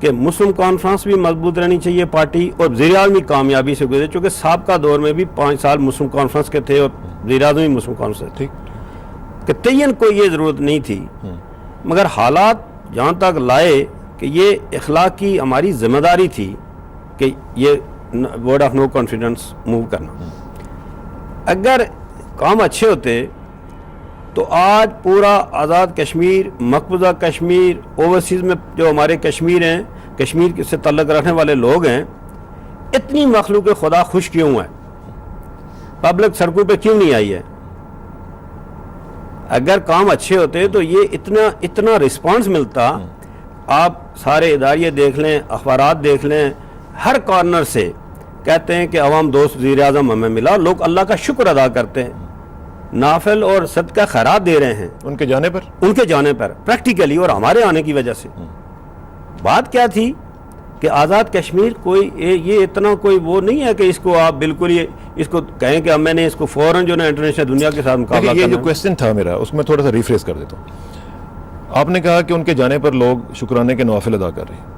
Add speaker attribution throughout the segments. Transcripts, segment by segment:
Speaker 1: کہ مسلم کانفرنس بھی مضبوط رہنی چاہیے پارٹی، اور وزیر اعظم بھی کامیابی سے گزرے، چونکہ سابقہ دور میں بھی 5 سال مسلم کانفرنس کے تھے اور وزیر اعظم بھی مسلم کانفرنس تھے، کہ تعین کوئی یہ ضرورت نہیں تھی، مگر حالات جہاں تک لائے کہ یہ اخلاقی ہماری ذمہ داری تھی کہ یہ word of no confidence move کرنا۔ اگر کام اچھے ہوتے تو آج پورا آزاد کشمیر، مقبوضہ کشمیر، اوورسیز میں جو ہمارے کشمیر ہیں، کشمیر سے تعلق رکھنے والے لوگ ہیں، اتنی مخلوق خدا خوش کیوں ہے؟ پبلک سڑکوں پہ کیوں نہیں آئی ہے؟ اگر کام اچھے ہوتے تو یہ اتنا رسپانس ملتا۔ آپ سارے اداریے دیکھ لیں، اخبارات دیکھ لیں، ہر کارنر سے کہتے ہیں کہ عوام دوست وزیر اعظم ہمیں ملا، لوگ اللہ کا شکر ادا کرتے ہیں، نافل اور صدقہ خیرات دے رہے ہیں
Speaker 2: ان کے جانے پر
Speaker 1: پریکٹیکلی، اور ہمارے آنے کی وجہ سے۔ بات کیا تھی کہ آزاد کشمیر کوئی یہ اتنا کوئی وہ نہیں ہے کہ اس کو آپ بالکل اس کو کہیں کہ میں نے اس کو فوراً جو نا انٹرنیشنل دنیا کے ساتھ مقابلہ کرنا۔
Speaker 2: یہ جو کویسچن تھا میرا، اس میں تھوڑا سا ریفریز کر دیتا ہوں۔ آپ نے کہا کہ ان کے جانے پر لوگ شکرانے کے نوافل ادا کر رہے ہیں،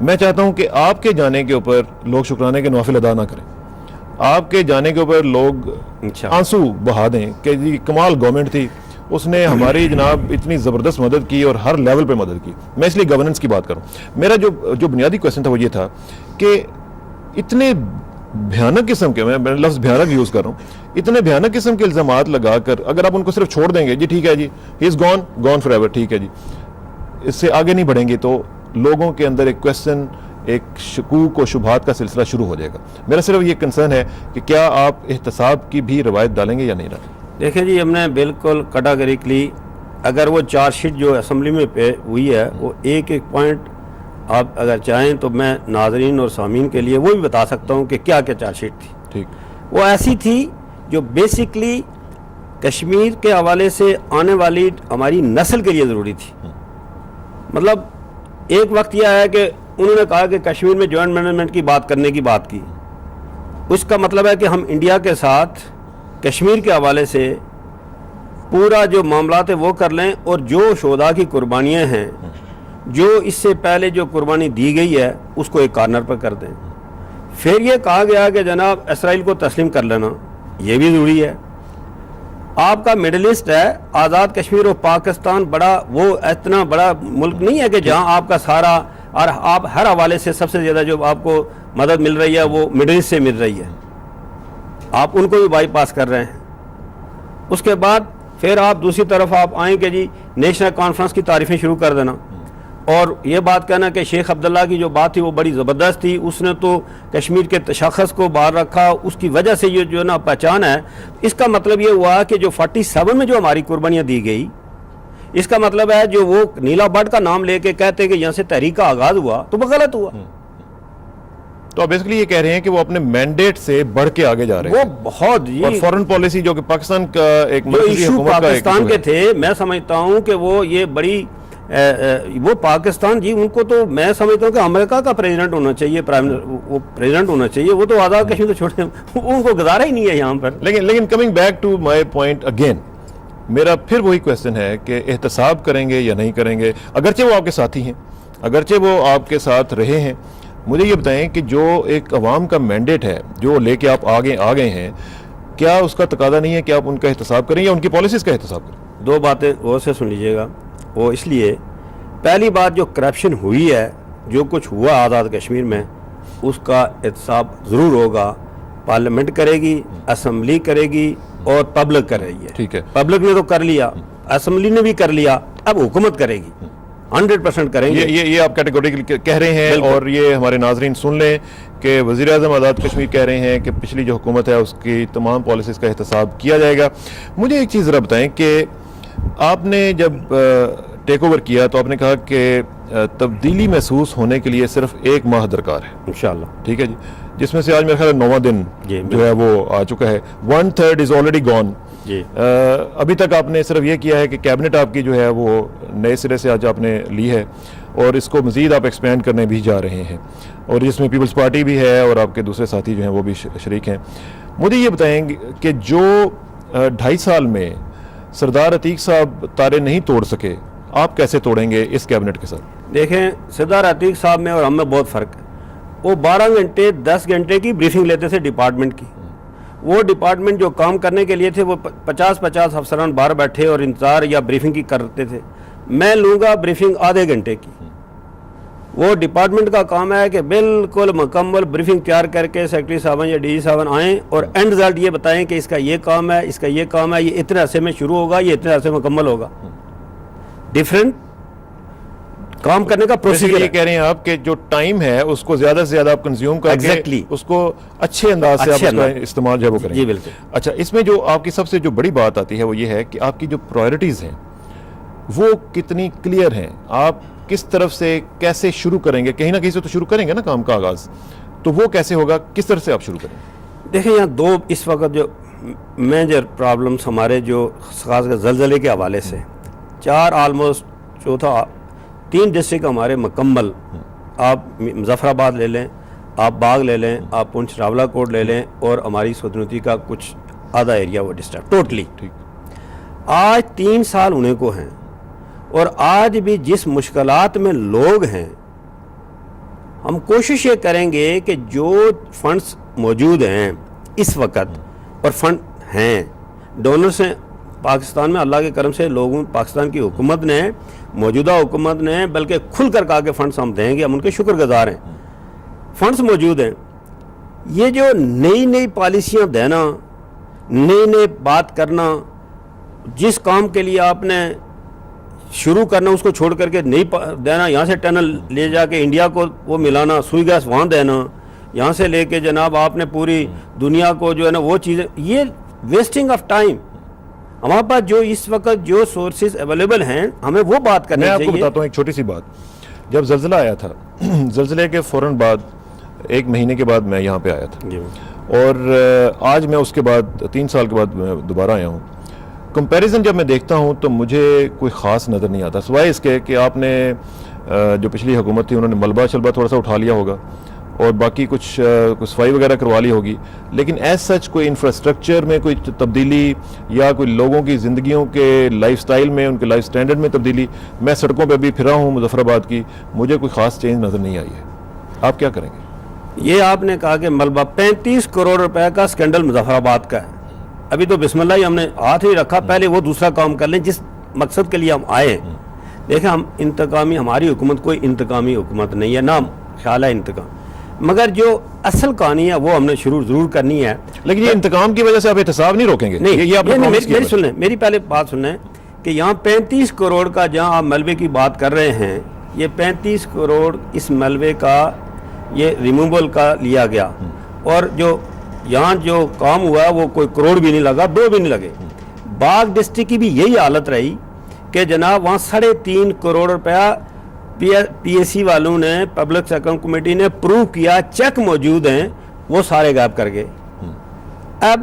Speaker 2: میں چاہتا ہوں کہ آپ کے جانے کے اوپر لوگ شکرانے کے نوافل ادا نہ کریں، آپ کے جانے کے اوپر لوگ آنسو بہا دیں کہ جی کمال گورنمنٹ تھی، اس نے ہماری جناب اتنی زبردست مدد کی اور ہر لیول پہ مدد کی۔ میں اس لیے گورننس کی بات کروں۔ میرا جو بنیادی کویسچن تھا وہ یہ تھا کہ اتنے بھیانک قسم کے، میں لفظ بھیانک یوز کر رہا ہوں، اتنے بھیانک قسم کے الزامات لگا کر اگر آپ ان کو صرف چھوڑ دیں گے، جی ٹھیک ہے جی ہی از گون فار ایور، ٹھیک ہے جی، اس سے آگے نہیں بڑھیں گے، تو لوگوں کے اندر ایک کویسچن، ایک شکوک و شبہات کا سلسلہ شروع ہو جائے گا۔ میرا صرف یہ کنسرن ہے کہ کیا آپ احتساب کی بھی روایت ڈالیں گے یا نہیں ڈالیں گے؟
Speaker 1: دیکھیں جی، ہم نے بالکل کیٹاگریکلی، اگر وہ چارج شیٹ جو اسمبلی میں پہ ہوئی ہے، وہ ایک پوائنٹ آپ اگر چاہیں تو میں ناظرین اور سامعین کے لیے وہ بھی بتا سکتا ہوں کہ کیا چارج شیٹ تھی۔ ٹھیک، وہ ایسی تھی جو بیسکلی کشمیر کے حوالے سے آنے والی ہماری نسل کے لیے ضروری تھی۔ مطلب ایک وقت یہ آیا کہ انہوں نے کہا کہ کشمیر میں جوائنٹ مینجمنٹ کی بات کرنے کی بات کی، اس کا مطلب ہے کہ ہم انڈیا کے ساتھ کشمیر کے حوالے سے پورا جو معاملات ہیں وہ کر لیں، اور جو شہداء کی قربانیاں ہیں، جو اس سے پہلے جو قربانی دی گئی ہے، اس کو ایک کارنر پر کر دیں۔ پھر یہ کہا گیا کہ جناب اسرائیل کو تسلیم کر لینا، یہ بھی ضروری ہے۔ آپ کا مڈل ایسٹ ہے، آزاد کشمیر اور پاکستان بڑا وہ اتنا بڑا ملک نہیں ہے کہ جہاں آپ کا سارا، اور آپ ہر حوالے سے سب سے زیادہ جو آپ کو مدد مل رہی ہے وہ مڈل ایسٹ سے مل رہی ہے، آپ ان کو بھی بائی پاس کر رہے ہیں۔ اس کے بعد پھر آپ دوسری طرف آپ آئیں کہ جی نیشنل کانفرنس کی تعریفیں شروع کر دینا، اور یہ بات کہنا کہ شیخ عبداللہ کی جو بات تھی وہ بڑی زبردست تھی، اس نے تو کشمیر کے تشخص کو باہر رکھا، اس کی وجہ سے یہ جو نا پہچان ہے۔ اس کا مطلب یہ ہوا کہ جو 47 میں جو ہماری قربانیاں دی گئی، اس کا مطلب ہے جو وہ نیلا بٹ کا نام لے کے کہتے کہ یہاں سے تحریک کا آغاز ہوا، تو وہ غلط ہوا۔
Speaker 2: تو آپ بیسکلی یہ کہہ رہے ہیں کہ وہ اپنے مینڈیٹ سے بڑھ کے آگے جا رہے ہیں،
Speaker 1: وہ بہت
Speaker 2: اور فورن پالیسی جو کہ پاکستان کا ایک
Speaker 1: جو ایشو پاکستان کے تھے، میں سمجھتا ہوں کہ وہ یہ بڑی وہ پاکستان جی ان کو تو میں سمجھتا ہوں کہ امریکہ کا پریزیڈنٹ ہونا چاہیے، وہ پریزیڈنٹ ہونا چاہیے، وہ تو آزاد کشمیر تو چھوڑے، ان کو گزارا ہی نہیں ہے یہاں پر۔
Speaker 2: لیکن coming back to my point again, میرا پھر وہی کویسچن ہے کہ احتساب کریں گے یا نہیں کریں گے؟ اگرچہ وہ آپ کے ساتھی ہیں، اگرچہ وہ آپ کے ساتھ رہے ہیں، مجھے یہ بتائیں کہ جو ایک عوام کا مینڈیٹ ہے جو لے کے آپ آگے آ گئے ہیں، کیا اس کا تقاضا نہیں ہے کہ آپ ان کا احتساب کریں یا ان کی پالیسیز کا احتساب کریں؟
Speaker 1: دو باتیں غور سے سن لیجیے گا۔ وہ اس لیے پہلی بات، جو کرپشن ہوئی ہے، جو کچھ ہوا آزاد کشمیر میں، اس کا احتساب ضرور ہوگا۔ پارلیمنٹ کرے گی، اسمبلی کرے گی، اور پبلک کر رہی ہے۔
Speaker 2: ٹھیک ہے،
Speaker 1: پبلک نے تو کر لیا، اسمبلی نے بھی کر لیا، اب حکومت کرے گی، 100% کریں گے۔
Speaker 2: یہ آپ کیٹیگوریکلی کہہ رہے ہیں، اور یہ ہمارے ناظرین سن لیں کہ وزیر اعظم آزاد کشمیر کہہ رہے ہیں کہ پچھلی جو حکومت ہے اس کی تمام پالیسیز کا احتساب کیا جائے گا۔ مجھے ایک چیز ذرا بتائیں کہ آپ نے جب ٹیک اوور کیا تو آپ نے کہا کہ تبدیلی محسوس ہونے کے لیے صرف 1 ماہ درکار ہے
Speaker 1: انشاءاللہ،
Speaker 2: ٹھیک ہے جی، جس میں سے آج میرا خیال ہے 9واں دن جو ہے وہ آ چکا ہے، 1/3 از آلریڈی گون۔ ابھی تک آپ نے صرف یہ کیا ہے کہ کیبنٹ آپ کی جو ہے وہ نئے سرے سے آج آپ نے لی ہے، اور اس کو مزید آپ ایکسپینڈ کرنے بھی جا رہے ہیں، اور جس میں پیپلز پارٹی بھی ہے اور آپ کے دوسرے ساتھی جو ہیں وہ بھی شریک ہیں۔ مجھے یہ بتائیں کہ جو 2.5 سال میں سردار عتیق صاحب تارے نہیں توڑ سکے، آپ کیسے توڑیں گے اس کیبنٹ کے ساتھ؟
Speaker 1: دیکھیں سردار عتیق صاحب میں اور ہم میں بہت فرق ہے. وہ 12 گھنٹے 10 گھنٹے کی بریفنگ لیتے تھے ڈپارٹمنٹ کی. وہ ڈپارٹمنٹ جو کام کرنے کے لیے تھے وہ 50 افسران باہر بیٹھے اور انتظار یا بریفنگ کی کرتے تھے. میں لوں گا بریفنگ آدھے گھنٹے کی. وہ ڈپارٹمنٹ کا کام ہے کہ بالکل مکمل بریفنگ تیار کر کے سیکرٹری صاحب یا ڈی جی صاحب آئیں اور اینڈ رزلٹ یہ بتائیں کہ اس کا یہ کام ہے, اس کا یہ کام ہے, یہ اتنے عرصے میں شروع ہوگا, یہ اتنے عرصے میں مکمل ہوگا. ڈفرینٹ کام کرنے کا پروسیجر.
Speaker 2: یہ کہہ رہے ہیں آپ کہ جو ٹائم ہے اس کو زیادہ سے زیادہ آپ کنزیوم کر کے اس کو اچھے انداز سے آپ اس کا استعمال جو ہے وہ کریں.
Speaker 1: جی بالکل.
Speaker 2: اچھا, اس میں جو آپ کی سب سے جو بڑی بات آتی ہے وہ یہ ہے کہ آپ کی جو پرائرٹیز ہیں وہ کتنی کلیئر ہیں. آپ کس طرف سے کیسے شروع کریں گے؟ کہیں نہ کہیں سے تو شروع کریں گے نا کام کا آغاز, تو وہ کیسے ہوگا, کس طرح سے آپ شروع کریں گے؟
Speaker 1: دیکھیں یہاں دو اس وقت جو میجر پرابلمس ہمارے جو خاص کر زلزلے کے حوالے سے 4 آلموسٹ چوتھا 3 ڈسٹرکٹ ہمارے مکمل. آپ مظفر آباد لے لیں, آپ باغ لے لیں, آپ پونچھ راولہ کوٹ لے لیں اور ہماری سودنوتی کا کچھ آدھا ایریا وہ ڈسٹرکٹ ٹوٹلی. آج 3 سال ہونے کو ہیں اور آج بھی جس مشکلات میں لوگ ہیں, ہم کوشش یہ کریں گے کہ جو فنڈز موجود ہیں اس وقت اور فنڈ ہیں ڈونر سے پاکستان میں, اللہ کے کرم سے لوگوں پاکستان کی حکومت نے, موجودہ حکومت نے بلکہ کھل کر کہا کہ فنڈز ہم دیں گے, ہم ان کے شکر گزار ہیں. فنڈز موجود ہیں. یہ جو نئی پالیسیاں دینا, نئی بات کرنا, جس کام کے لیے آپ نے شروع کرنا اس کو چھوڑ کر کے نہیں دینا, یہاں سے ٹنل لے جا کے انڈیا کو وہ ملانا, سوئی گیس وہاں دینا, یہاں سے لے کے جناب آپ نے پوری دنیا کو جو ہے نا وہ چیزیں, یہ ویسٹنگ آف ٹائم. ہمارے پاس جو اس وقت جو سورسز اویلیبل ہیں ہمیں وہ بات کرنی چاہیے.
Speaker 2: میں آپ کو بتاتا ہوں ایک چھوٹی سی بات. جب زلزلہ آیا تھا, زلزلے کے فوراً بعد 1 مہینے کے بعد میں یہاں پہ آیا تھا, اور آج میں اس کے بعد 3 سال کے بعد میں دوبارہ آیا ہوں. کمپیریزن جب میں دیکھتا ہوں تو مجھے کوئی خاص نظر نہیں آتا, سوائے اس کے کہ آپ نے جو پچھلی حکومت تھی انہوں نے ملبہ شلبہ تھوڑا سا اٹھا لیا ہوگا اور باقی کچھ صفائی وغیرہ کروا لی ہوگی, لیکن ایز سچ کوئی انفراسٹرکچر میں کوئی تبدیلی یا کوئی لوگوں کی زندگیوں کے لائف سٹائل میں, ان کے لائف سٹینڈرڈ میں تبدیلی, میں سڑکوں پہ بھی پھرا ہوں مظفر آباد کی, مجھے کوئی خاص چینج نظر نہیں آئی ہے. آپ کیا کریں گے؟
Speaker 1: یہ آپ نے کہا کہ ملبہ 35 کروڑ روپے کا سکینڈل مظفر آباد کا ہے. ابھی تو بسم اللہ ہی ہم نے ہاتھ ہی رکھا, پہلے وہ دوسرا کام کر لیں جس مقصد کے لیے ہم آئے. دیکھیں ہم انتقامی, ہماری حکومت کوئی انتقامی حکومت نہیں ہے, نہ خیال ہے انتقام, مگر جو اصل کہانی ہے وہ ہم نے شروع ضرور کرنی ہے.
Speaker 2: لیکن یہ انتقام کی وجہ سے آپ احتساب نہیں روکیں گے؟
Speaker 1: میری سن لیں, میری پہلے بات سن لیں کہ یہاں 35 کروڑ کا جہاں آپ ملبے کی بات کر رہے ہیں, یہ 35 کروڑ اس ملبے کا یہ ریموول کا لیا گیا, اور جو یہاں جو کام ہوا وہ کوئی کروڑ بھی نہیں لگا, 2 بھی نہیں لگے. باغ ڈسٹرکٹ کی بھی یہی حالت رہی کہ جناب وہاں 3.5 کروڑ روپیہ پی ایس سی والوں نے, پبلک سیکٹر کمیٹی نے پروو کیا, چیک موجود ہیں, وہ سارے غائب کر گئے. اب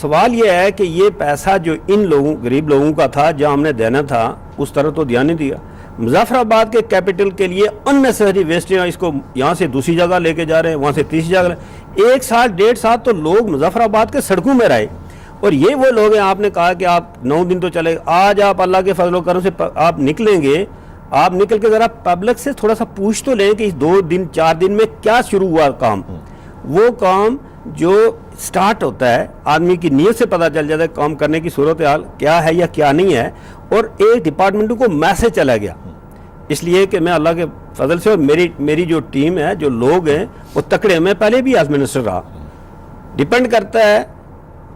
Speaker 1: سوال یہ ہے کہ یہ پیسہ جو ان لوگوں غریب لوگوں کا تھا جہاں ہم نے دینا تھا اس طرح تو دھیان نہیں دیا. مظفر آباد کے کیپٹل کے لیے اننیسری ویسٹ, اس کو یہاں سے دوسری جگہ لے کے جا رہے ہیں, وہاں سے تیسری جگہ. 1 سال 1.5 سال تو لوگ مظفر آباد کے سڑکوں میں رہے, اور یہ وہ لوگ ہیں, آپ نے کہا کہ آپ 9 دن تو چلے, آج آپ اللہ کے فضل و کرم سے آپ نکلیں گے, آپ نکل کے ذرا پبلک سے تھوڑا سا پوچھ تو لیں کہ اس 2 دن 4 دن میں کیا شروع ہوا کام. وہ کام جو سٹارٹ ہوتا ہے آدمی کی نیت سے پتہ چل جاتا ہے کام کرنے کی صورتحال کیا ہے یا کیا نہیں ہے, اور ایک ڈپارٹمنٹ کو میسج چلا گیا. اس لیے کہ میں اللہ کے فضل سے, اور میری جو ٹیم ہے, جو لوگ ہیں وہ تکڑے, میں پہلے بھی ایز منسٹر رہا, ڈیپینڈ کرتا ہے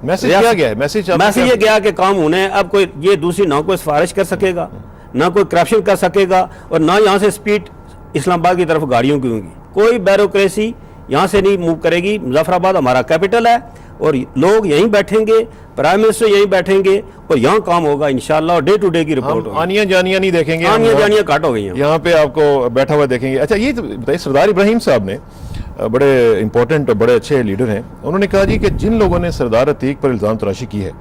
Speaker 2: میسج کیا گیا ہے, میسج
Speaker 1: یہ گیا کہ کام ہونے ہیں. اب کوئی یہ دوسری نہ کوئی سفارش کر سکے گا, نہ کوئی کرپشن کر سکے گا, اور نہ یہاں سے سپیڈ اسلام آباد کی طرف گاڑیوں کی ہوگی. کوئی بیوروکریسی یہاں سے نہیں موو کرے گی. مظفر آباد ہمارا کیپٹل ہے اور لوگ یہیں بیٹھیں گے, پرائم منسٹر یہیں بیٹھیں گے, اور یہاں کام ہوگا انشاءاللہ, اور ڈے ٹو ڈے کی رپورٹ ہوگی.
Speaker 2: آنیاں جانیاں نہیں دیکھیں گے,
Speaker 1: آنیاں جانیاں کٹ ہو گئی ہیں,
Speaker 2: یہاں پہ آپ کو بیٹھا ہوا دیکھیں گے. اچھا یہ بتائیے, سردار ابراہیم صاحب نے, بڑے امپورٹنٹ اور بڑے اچھے لیڈر ہیں, انہوں نے کہا جی کہ جن لوگوں نے سردار عتیق پر الزام تراشی کی ہے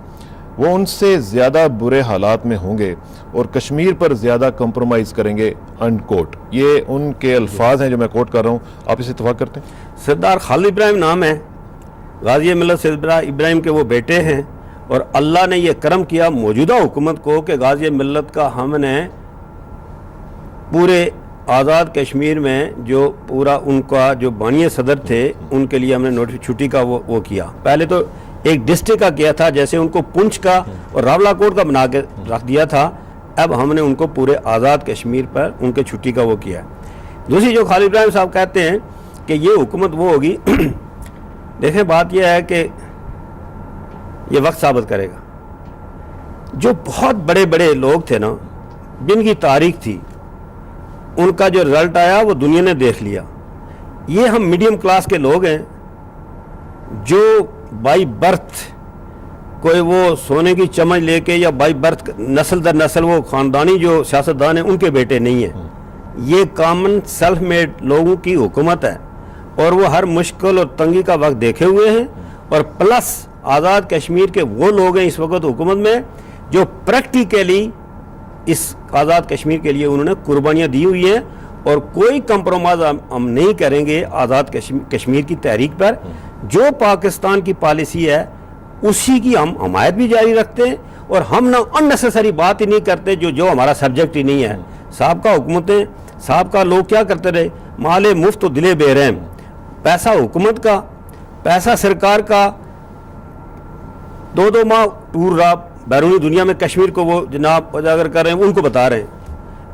Speaker 2: وہ ان سے زیادہ برے حالات میں ہوں گے اور کشمیر پر زیادہ کمپرومائز کریں گے, انڈ کوٹ. یہ ان کے الفاظ ہیں جو میں کوٹ کر رہا ہوں, آپ اسے اتفاق کرتے ہیں؟
Speaker 1: سردار خالد ابراہیم نام ہے, غازی ملت سردار ابراہیم کے وہ بیٹے ہیں, اور اللہ نے یہ کرم کیا موجودہ حکومت کو کہ غازی ملت کا ہم نے پورے آزاد کشمیر میں جو پورا ان کا جو بانی صدر تھے ان کے لیے ہم نے چھٹی کا وہ کیا. پہلے تو ایک ڈسٹرکٹ کا کیا تھا, جیسے ان کو پنچ کا اور راولا کوٹ کا بنا کے رکھ دیا تھا, اب ہم نے ان کو پورے آزاد کشمیر پر ان کے چھٹی کا وہ کیا ہے. دوسری جو خالد ابراہیم صاحب کہتے ہیں کہ یہ حکومت وہ ہوگی, دیکھیں بات یہ ہے کہ یہ وقت ثابت کرے گا. جو بہت بڑے بڑے لوگ تھے نا, جن کی تاریخ تھی, ان کا جو رزلٹ آیا وہ دنیا نے دیکھ لیا. یہ ہم میڈیم کلاس کے لوگ ہیں جو بائی برتھ کوئی وہ سونے کی چمچ لے کے یا بائی برتھ نسل در نسل وہ خاندانی جو سیاستدان ہیں ان کے بیٹے نہیں ہیں. یہ کامن سیلف میڈ لوگوں کی حکومت ہے, اور وہ ہر مشکل اور تنگی کا وقت دیکھے ہوئے ہیں. اور پلس آزاد کشمیر کے وہ لوگ ہیں اس وقت حکومت میں جو پریکٹیکلی اس آزاد کشمیر کے لیے انہوں نے قربانیاں دی ہوئی ہیں, اور کوئی کمپرومائز ہم نہیں کریں گے آزاد کشمیر کی تحریک پر. جو پاکستان کی پالیسی ہے اسی کی ہم حمایت بھی جاری رکھتے ہیں, اور ہم نہ اننیسیسری بات ہی نہیں کرتے جو ہمارا سبجیکٹ ہی نہیں ہے. سابقہ حکومتیں, سابقہ لوگ کیا کرتے رہے, مال مفت و دل بے رحم, پیسہ حکومت کا, پیسہ سرکار کا, 2 ماہ ٹور رہا بیرونی دنیا میں, کشمیر کو وہ جناب اجاگر کر رہے ہیں, ان کو بتا رہے ہیں.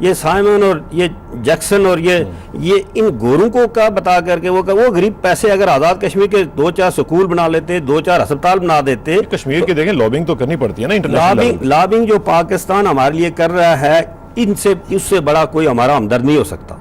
Speaker 1: یہ سائمن اور یہ جیکسن اور یہ ان گوروں کو کیا بتا کر کے وہ غریب پیسے اگر آزاد کشمیر کے 2-4 سکول بنا لیتے, 2-4 ہسپتال بنا دیتے.
Speaker 2: کشمیر کی دیکھیں لابنگ تو کرنی پڑتی ہے نا انٹرنیشنل
Speaker 1: لابنگ جو پاکستان ہمارے لیے کر رہا ہے, اس سے بڑا کوئی ہمارا ہمدرد نہیں ہو سکتا.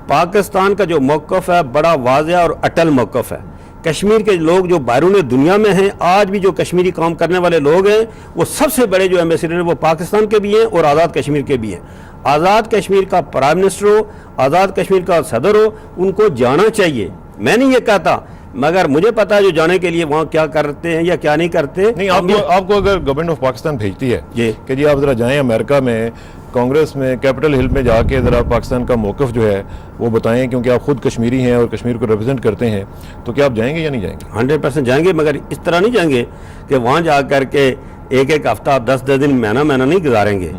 Speaker 1: پاکستان کا جو موقف ہے بڑا واضح اور اٹل موقف ہے. کشمیر کے لوگ جو بیرون دنیا میں ہیں, آج بھی جو کشمیری کام کرنے والے لوگ ہیں, وہ سب سے بڑے جو ایمبیسڈر ہیں وہ پاکستان کے بھی ہیں اور آزاد کشمیر کے بھی ہیں. آزاد کشمیر کا پرائم منسٹر ہو, آزاد کشمیر کا صدر ہو, ان کو جانا چاہیے. میں نہیں یہ کہتا, مگر مجھے پتا ہے جو جانے کے لیے وہاں کیا کرتے ہیں یا کیا نہیں کرتے.
Speaker 2: نہیں, آپ کو اگر گورنمنٹ آف پاکستان بھیجتی ہے کہ جی آپ ذرا جائیں امریکہ میں, کانگریس میں, کیپٹل ہل میں جا کے ذرا پاکستان کا موقف جو ہے وہ بتائیں, کیونکہ آپ خود کشمیری ہیں اور کشمیر کو ریپرزینٹ کرتے ہیں, تو کیا آپ جائیں گے یا نہیں جائیں گے؟
Speaker 1: 100% جائیں گے, مگر اس طرح نہیں جائیں گے کہ وہاں جا کر کے ایک ہفتہ 10 دن مہینہ نہیں گزاریں گے.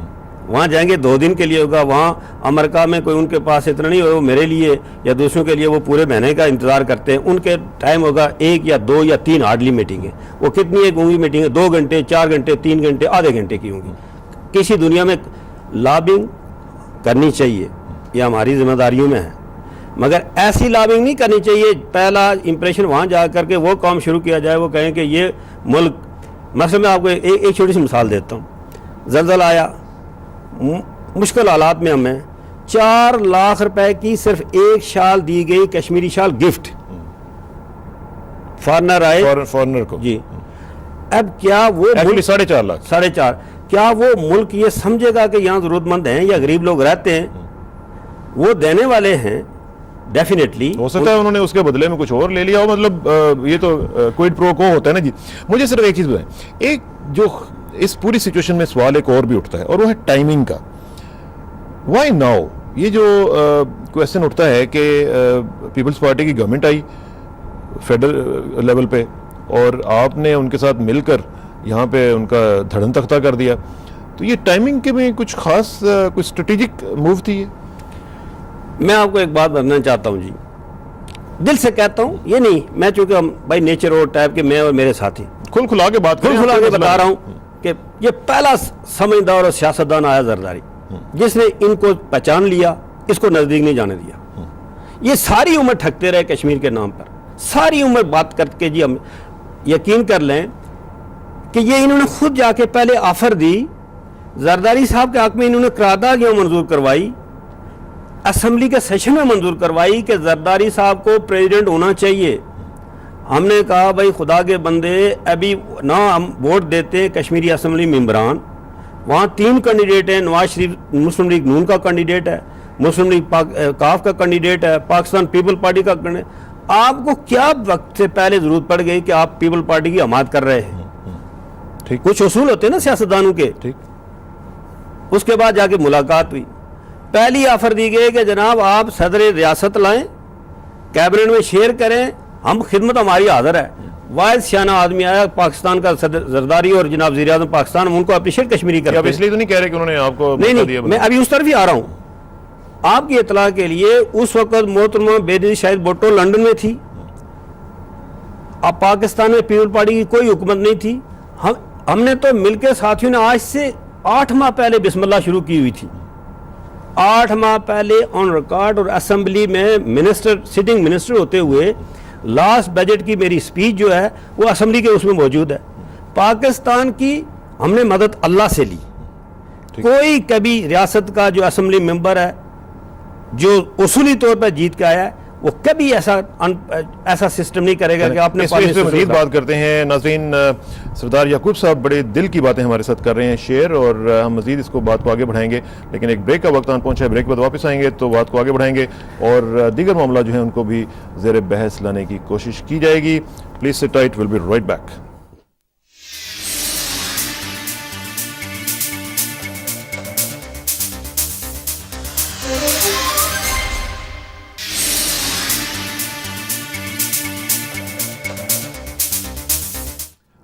Speaker 1: وہاں جائیں گے 2 دن کے لیے ہوگا. وہاں امریکہ میں کوئی ان کے پاس اتنا نہیں ہوگا, وہ میرے لیے یا دوسروں کے لیے وہ پورے مہینے کا انتظار کرتے ہیں. ان کے ٹائم ہوگا 1 یا 2 یا 3 ہارڈلی میٹنگیں. وہ کتنی ایک ہوں گی میٹنگیں, 2 گھنٹے, 4 گھنٹے, 3 گھنٹے, آدھے گھنٹے کی ہوں گی. کسی دنیا میں لابنگ کرنی چاہیے, یہ ہماری ذمہ داریوں میں ہے, مگر ایسی لابنگ نہیں کرنی چاہیے پہلا امپریشن وہاں جا کر کے وہ کام شروع کیا جائے, وہ کہیں کہ یہ ملک. مثلا میں آپ کو ایک چھوٹی سی مثال دیتا ہوں. زلزلہ آیا, مشکل حالات میں ہمیں 4 لاکھ روپے کی صرف ایک شال دی گئی, کشمیری شال گفٹ, فارنر آئے
Speaker 2: فارنر کو
Speaker 1: جی. اب کیا وہ
Speaker 2: 4.5 لاکھ
Speaker 1: 4.5 کیا وہ ملک یہ سمجھے گا کہ یہاں ضرورت مند ہیں یا غریب لوگ رہتے ہیں؟ وہ دینے والے ہیں ڈیفینیٹلی.
Speaker 2: ہو سکتا ہے انہوں نے اس کے بدلے میں کچھ اور لے لیا ہو, مطلب یہ تو کوئڈ پرو کو ہوتا ہے نا جی. مجھے صرف ایک چیز بتائیں, ایک جو اس پوری سچویشن میں سوال ایک اور بھی اٹھتا ہے, اور وہ ہے ٹائمنگ کا. Why now? یہ جو کویسچن اٹھتا ہے کہ پیپلز پارٹی کی گورنمنٹ آئی فیڈرل لیول پہ, اور آپ نے ان کے ساتھ مل کر یہاں پہ ان کا دھڑن تختہ کر دیا, تو یہ ٹائمنگ کے میں کچھ خاص کوئی اسٹریٹجک موو تھی یہ؟
Speaker 1: میں آپ کو ایک بات بتانا چاہتا ہوں جی, دل سے کہتا ہوں, یہ نہیں میں چونکہ بائی نیچر اور ٹائپ کے میں اور میرے ساتھی
Speaker 2: کھلا کے بات
Speaker 1: کھلا کے بتا رہا ہوں کہ یہ پہلا سمجھدار اور سیاستدان آیا زرداری, جس نے ان کو پہچان لیا, اس کو نزدیک نہیں جانے دیا. یہ ساری عمر ٹھگتے رہے کشمیر کے نام پر, ساری عمر بات کر کے. جی ہم یقین کر لیں کہ یہ انہوں نے خود جا کے پہلے آفر دی, زرداری صاحب کے حق میں انہوں نے قرارداد یوں منظور کروائی, اسمبلی کے سیشن میں منظور کروائی کہ زرداری صاحب کو پریزیڈنٹ ہونا چاہیے. ہم نے کہا بھائی خدا کے بندے, ابھی نہ ہم ووٹ دیتے ہیں کشمیری اسمبلی ممبران, وہاں 3 کینڈیڈیٹ ہیں, نواز شریف مسلم لیگ نون کا کینڈیڈیٹ ہے, مسلم لیگ کاف کا کینڈیڈیٹ ہے, پاکستان پیپل پارٹی کا کینڈیڈیٹ. آپ کو کیا وقت سے پہلے ضرورت پڑ گئی کہ آپ پیپل پارٹی کی حمایت کر رہے ہیں؟ کچھ اصول ہوتے ہیں نا سیاستدانوں کے. اس کے بعد جا کے ملاقات ہوئی, پہلی آفر دی گئی کہ جناب آپ صدر ریاست لائیں, کیبنٹ میں شیئر کریں, ہم خدمت ہماری حاضر ہے. واحد سیانہ آدمی آیا پاکستان کا صدر زرداری اور جناب وزیر اعظم پاکستان, ہم ان کو اپریشیٹ کشمیری کرتے ہیں.
Speaker 2: اس لیے تو نہیں کہہ رہے کہ انہوں نے آپ کو
Speaker 1: نہیں, میں ابھی اس طرف ہی آ رہا ہوں. آپ کی اطلاع کے لیے اس وقت محترمہ بینظیر شاہد بھٹو لندن میں تھی. اب پاکستان میں پیپل پارٹی کی کوئی حکومت نہیں تھی. ہم نے تو مل کے ساتھیوں نے آج سے 8 ماہ پہلے بسم اللہ شروع کی ہوئی تھی. 8 ماہ پہلے آن ریکارڈ, اور اسمبلی میں سٹنگ منسٹر ہوتے ہوئے لاسٹ بجٹ کی میری سپیچ جو ہے وہ اسمبلی کے اس میں موجود ہے. پاکستان کی ہم نے مدد اللہ سے لی. کوئی کبھی ریاست کا جو اسمبلی ممبر ہے جو اصولی طور پر جیت کے آیا ہے وہ کبھی ایسا سسٹم نہیں کرے گا کہ آپ نے.
Speaker 2: اس پہ مزید بات کرتے ہیں. ناظرین, سردار یعقوب صاحب بڑے دل کی باتیں ہمارے ساتھ کر رہے ہیں شیئر, اور ہم مزید اس کو بات کو آگے بڑھائیں گے, لیکن ایک بریک کا وقت آن پہنچا ہے. بریک کے بعد واپس آئیں گے تو بات کو آگے بڑھائیں گے اور دیگر معاملہ جو ہیں ان کو بھی زیر بحث لانے کی کوشش کی جائے گی. Please sit tight, will be right back.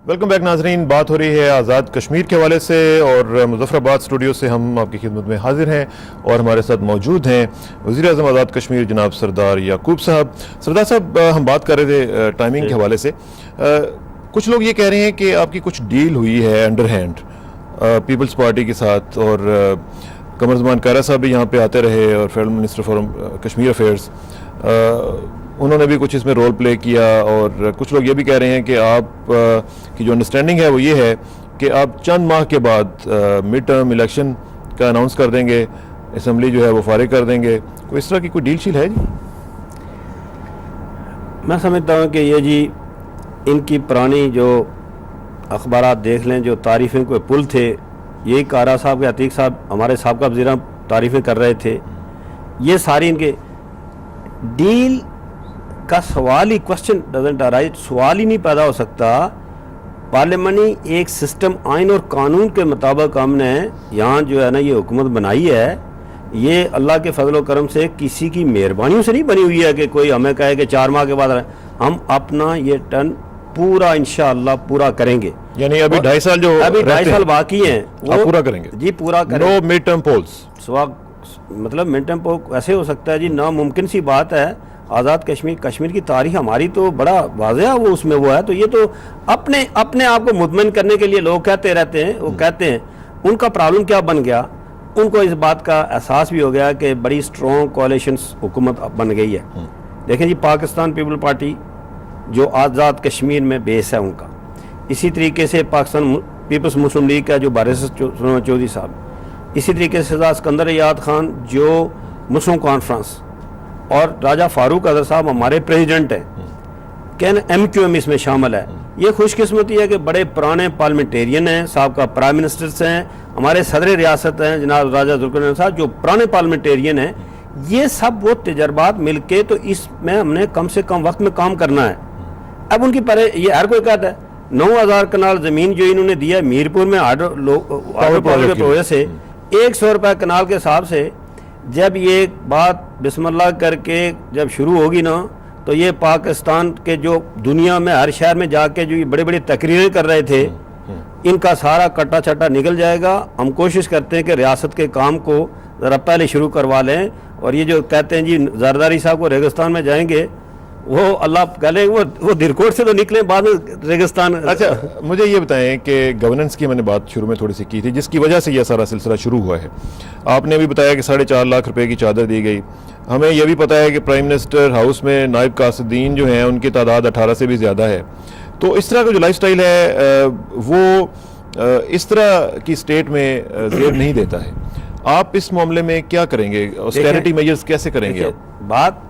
Speaker 2: Welcome back ناظرین. بات ہو رہی ہے آزاد کشمیر کے حوالے سے, اور مظفر آباد اسٹوڈیو سے ہم آپ کی خدمت میں حاضر ہیں, اور ہمارے ساتھ موجود ہیں وزیر اعظم آزاد کشمیر جناب سردار یعقوب صاحب. سردار صاحب, ہم بات کر رہے تھے ٹائمنگ کے حوالے سے. کچھ لوگ یہ کہہ رہے ہیں کہ آپ کی کچھ ڈیل ہوئی ہے انڈر ہینڈ پیپلز پارٹی کے ساتھ, اور قمر زمان کارا صاحب بھی یہاں پہ آتے رہے, اور federal minister for Kashmir affairs, انہوں نے بھی کچھ اس میں رول پلے کیا. اور کچھ لوگ یہ بھی کہہ رہے ہیں کہ آپ کی جو انڈرسٹینڈنگ ہے وہ یہ ہے کہ آپ چند ماہ کے بعد مڈ ٹرم الیکشن کا اناؤنس کر دیں گے, اسمبلی جو ہے وہ فارغ کر دیں گے. کوئی اس طرح کی کوئی ڈیل شیل ہے جی؟
Speaker 1: میں سمجھتا ہوں کہ یہ جی ان کی پرانی جو اخبارات دیکھ لیں, جو تعریفیں کوئی پل تھے, یہی کارا صاحب کے عتیق صاحب ہمارے سابقہ وزیر تعریفیں کر رہے تھے, یہ ساری ان کے ڈیل کا سوال ہی کوسچن ڈزنٹ ارائز, سوال ہی نہیں پیدا ہو سکتا. پارلیمنی ایک سسٹم, آئین اور قانون کے مطابق ہم نے یہاں جو ہے نا یہ حکومت بنائی ہے. یہ اللہ کے فضل و کرم سے کسی کی مہربانیوں سے نہیں بنی ہوئی ہے کہ کوئی ہمیں کہے کہ 4 ماہ کے بعد ہم اپنا یہ ٹرن پورا انشاءاللہ پورا کریں گے.
Speaker 2: یعنی ابھی 2.5 سال جو
Speaker 1: ابھی 2.5 سال باقی ہیں
Speaker 2: وہ پورا کریں گے
Speaker 1: جی, پورا کریں.
Speaker 2: نو مڈ ٹرم پولز,
Speaker 1: مطلب مڈ ٹرم پول ایسے ہو سکتا ہے جی, ناممکن سی بات ہے. آزاد کشمیر کی تاریخ ہماری تو بڑا واضح ہے, وہ اس میں وہ ہے. تو یہ تو اپنے آپ کو مطمئن کرنے کے لیے لوگ کہتے رہتے ہیں, وہ کہتے ہیں. ان کا پرابلم کیا بن گیا, ان کو اس بات کا احساس بھی ہو گیا کہ بڑی سٹرونگ کولیشنز حکومت بن گئی ہے. دیکھیں جی, پاکستان پیپل پارٹی جو آزاد کشمیر میں بیس ہے ان کا, اسی طریقے سے پاکستان پیپلز مسلم لیگ کا جو بارسٹر چودھری صاحب, اسی طریقے سے سردار اسکندر یاد خان جو مسلم کانفرنس, اور راجہ فاروق اظہر صاحب ہمارے پریزیڈنٹ ہیں, کین MQM اس میں شامل ہے. یہ خوش قسمتی ہے کہ بڑے پرانے پارلیمنٹیرین ہیں, صاحب کا پرائم منسٹرز ہیں, ہمارے صدر ریاست ہیں جناب راجہ ذوالقرنین صاحب جو پرانے پارلیمنٹیرین ہیں. یہ سب وہ تجربات مل کے تو اس میں ہم نے کم سے کم وقت میں کام کرنا ہے. اب ان کی یہ ہر کوئی کہتا ہے 9000 کنال زمین جو انہوں نے دیا ہے میرپور میں آرڈر پاور کے وجہ سے 100 روپے کنال کے حساب سے, جب یہ بات بسم اللہ کر کے جب شروع ہوگی نا تو یہ پاکستان کے جو دنیا میں ہر شہر میں جا کے جو یہ بڑے بڑے تقریریں کر رہے تھے, ان کا سارا کٹا چھٹا نکل جائے گا. ہم کوشش کرتے ہیں کہ ریاست کے کام کو ذرا پہلے شروع کروا لیں. اور یہ جو کہتے ہیں جی زرداری صاحب کو ریگستان میں جائیں گے, وہ اللہ کہہ لے وہ درکوٹ سے تو نکلیں, بعد میں ریگستان.
Speaker 2: اچھا, مجھے یہ بتائیں کہ گورننس کی میں نے بات شروع میں تھوڑی سی کی تھی, جس کی وجہ سے یہ سارا سلسلہ شروع ہوا ہے. آپ نے بھی بتایا کہ 4.5 لاکھ روپے کی چادر دی گئی. ہمیں یہ بھی پتہ ہے کہ پرائم منسٹر ہاؤس میں نائب قاصدین جو ہیں ان کی تعداد 18 سے بھی زیادہ ہے. تو اس طرح کا جو لائف سٹائل ہے وہ اس طرح کی سٹیٹ میں زیب نہیں دیتا ہے. آپ اس معاملے میں کیا کریں گے, آسٹیرٹی میجرز کیسے کریں گے؟
Speaker 1: بات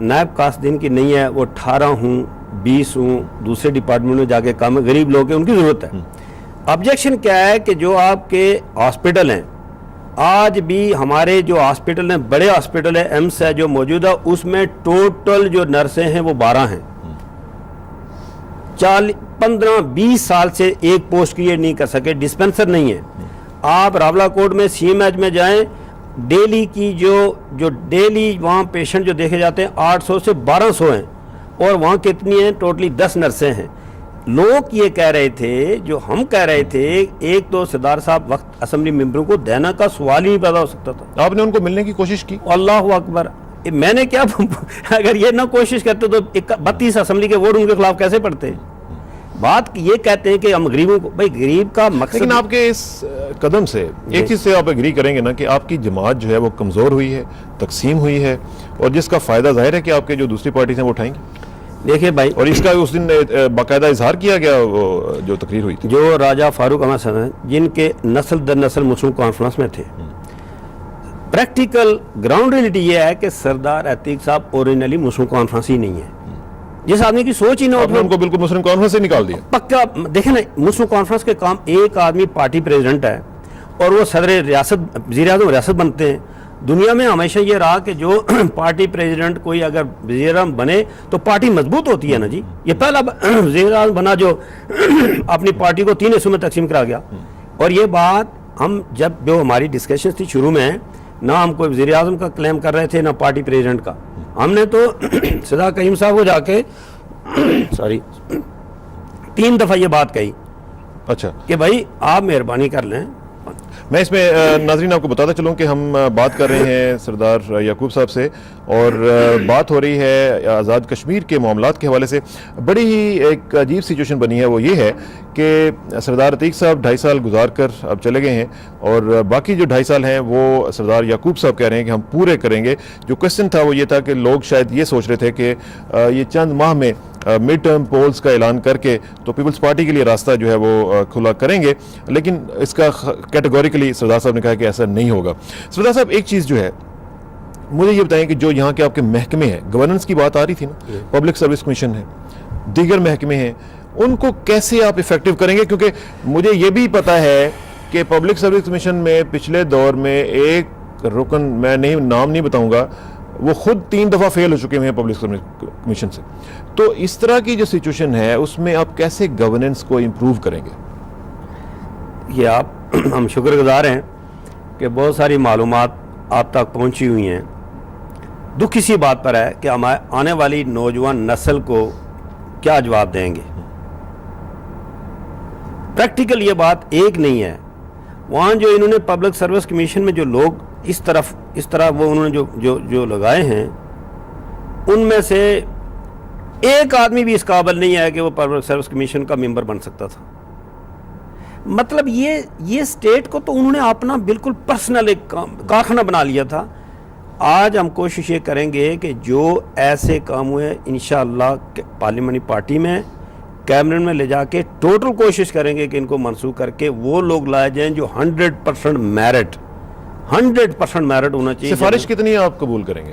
Speaker 1: نائب قاصدین کی نہیں ہے, وہ 18 ہوں 20 ہوں دوسرے ڈپارٹمنٹ میں جا کے کام ہے, غریب لوگ ہیں, ان کی ضرورت ہے. آبجیکشن کیا ہے کہ جو آپ کے ہاسپٹل ہیں, آج بھی ہمارے جو ہاسپٹل ہیں, بڑے ہاسپٹل ہے, ایمس ہے جو موجود ہے, اس میں ٹوٹل جو نرسیں ہیں وہ 12 ہیں. 15-20 سال سے ایک پوسٹ کریٹ نہیں کر سکے, ڈسپینسر نہیں ہے. آپ راولہ کوٹ میں CMH میں جائیں, ڈیلی کی جو ڈیلی وہاں پیشنٹ جو دیکھے جاتے ہیں 800 سے 1200 ہیں, اور وہاں کتنی ہیں, ٹوٹلی 10 نرسیں ہیں. لوگ یہ کہہ رہے تھے، جو ہم کہہ رہے تھے، ایک تو سردار صاحب وقت اسمبلی ممبروں کو دینا کا سوال ہی پیدا ہو سکتا تھا.
Speaker 2: آپ نے ان کو ملنے کی کوشش کی؟
Speaker 1: اللہ اکبر، میں نے کیا اگر یہ نہ کوشش کرتے تو 32 اسمبلی کے ووٹ ان کے خلاف کیسے پڑتے؟ بات یہ کہتے ہیں کہ ہم غریبوں کو، بھائی غریب کا مقصد.
Speaker 2: لیکن آپ کے اس قدم سے ایک چیز سے آپ اگری کریں گے نا کہ آپ کی جماعت جو ہے وہ کمزور ہوئی ہے، تقسیم ہوئی ہے، اور جس کا فائدہ ظاہر ہے کہ آپ کے جو دوسری پارٹیز ہیں وہ اٹھائیں گے.
Speaker 1: دیکھیں بھائی،
Speaker 2: اور اس کا اس دن باقاعدہ اظہار کیا گیا وہ جو تقریر ہوئی تھی.
Speaker 1: جو راجہ فاروق احمد صاحب ہیں، جن کے نسل در نسل مسلم کانفرنس میں تھے، پریکٹیکل گراؤنڈ ریئلٹی یہ ہے کہ سردار عتیق صاحب اوریجنلی مسلم کانفرنس ہی نہیں ہے. جس آدمی کی سوچ ہی نہ
Speaker 2: آپ نے ان کو بالکل مسلم کانفرنس سے نکال دیا.
Speaker 1: پکا دیکھیں نا، مسلم کانفرنس کے کام، ایک آدمی پارٹی پریزیڈنٹ ہے اور وہ صدر ریاست، وزیر اعظم ریاست بنتے ہیں. دنیا میں ہمیشہ یہ رہا کہ جو پارٹی پریزیڈنٹ کوئی اگر وزیر اعظم بنے تو پارٹی مضبوط ہوتی ہے نا جی. یہ پہلا وزیر اعظم بنا جو اپنی پارٹی کو 3 حصوں میں تقسیم کرا گیا. اور یہ بات ہم جب جو ہماری ڈسکشن تھی شروع میں، نہ ہم کوئی وزیر اعظم کا کلیم کر رہے تھے نہ پارٹی پریزیڈنٹ کا. ہم نے تو صدا کریم صاحب کو جا کے 3 دفعہ یہ بات کہی،
Speaker 2: اچھا،
Speaker 1: کہ بھائی آپ مہربانی کر لیں.
Speaker 2: میں اس میں ناظرین آپ کو بتاتا چلوں کہ ہم بات کر رہے ہیں سردار یعقوب صاحب سے، اور بات ہو رہی ہے آزاد کشمیر کے معاملات کے حوالے سے. بڑی ہی ایک عجیب سچویشن بنی ہے، وہ یہ ہے کہ سردار عتیق صاحب 2.5 سال گزار کر اب چلے گئے ہیں، اور باقی جو 2.5 سال ہیں وہ سردار یعقوب صاحب کہہ رہے ہیں کہ ہم پورے کریں گے. جو کوشچن تھا وہ یہ تھا کہ لوگ شاید یہ سوچ رہے تھے کہ یہ چند ماہ میں مڈ ٹرم پولز کا اعلان کر کے تو پیپلز پارٹی کے لیے راستہ جو ہے وہ کھلا کریں گے، لیکن اس کا کیٹیگوریکلی سردار صاحب نے کہا کہ ایسا نہیں ہوگا. سردار صاحب ایک چیز جو ہے مجھے یہ بتائیں کہ جو یہاں کے آپ کے محکمے ہیں، گورننس کی بات آ رہی تھی نا، پبلک سروس کمیشن ہے، دیگر محکمے ہیں، ان کو کیسے آپ افیکٹو کریں گے؟ کیونکہ مجھے یہ بھی پتا ہے کہ پبلک سروس کمیشن میں پچھلے دور میں ایک رکن، میں نام نہیں بتاؤں گا، وہ خود 3 دفعہ فیل ہو چکے ہوئے ہیں پبلک سروس کمیشن سے. تو اس طرح کی جو سچویشن ہے اس میں آپ کیسے گورننس کو امپروو کریں گے؟
Speaker 1: یہ آپ ہم شکر گزار ہیں کہ بہت ساری معلومات آپ تک پہنچی ہوئی ہیں. دکھ اسی بات پر ہے کہ ہم آنے والی نوجوان نسل کو کیا جواب دیں گے. پریکٹیکل یہ بات ایک نہیں ہے. وہاں جو انہوں نے پبلک سروس کمیشن میں جو لوگ اس طرح وہ انہوں نے جو لگائے ہیں، ان میں سے ایک آدمی بھی اس قابل نہیں ہے کہ وہ پبلک سروس کمیشن کا ممبر بن سکتا تھا. مطلب یہ اسٹیٹ کو تو انہوں نے اپنا بالکل پرسنل ایک کارخانہ بنا لیا تھا. آج ہم کوشش یہ کریں گے کہ جو ایسے کام ہوئے انشاءاللہ پارلیمنٹری پارٹی میں، کیبنٹ میں لے جا کے ٹوٹل کوشش کریں گے کہ ان کو منسوخ کر کے وہ لوگ لائے جائیں جو 100% میرٹ ہونا چاہیے.
Speaker 2: سفارش کتنی آپ قبول کریں گے؟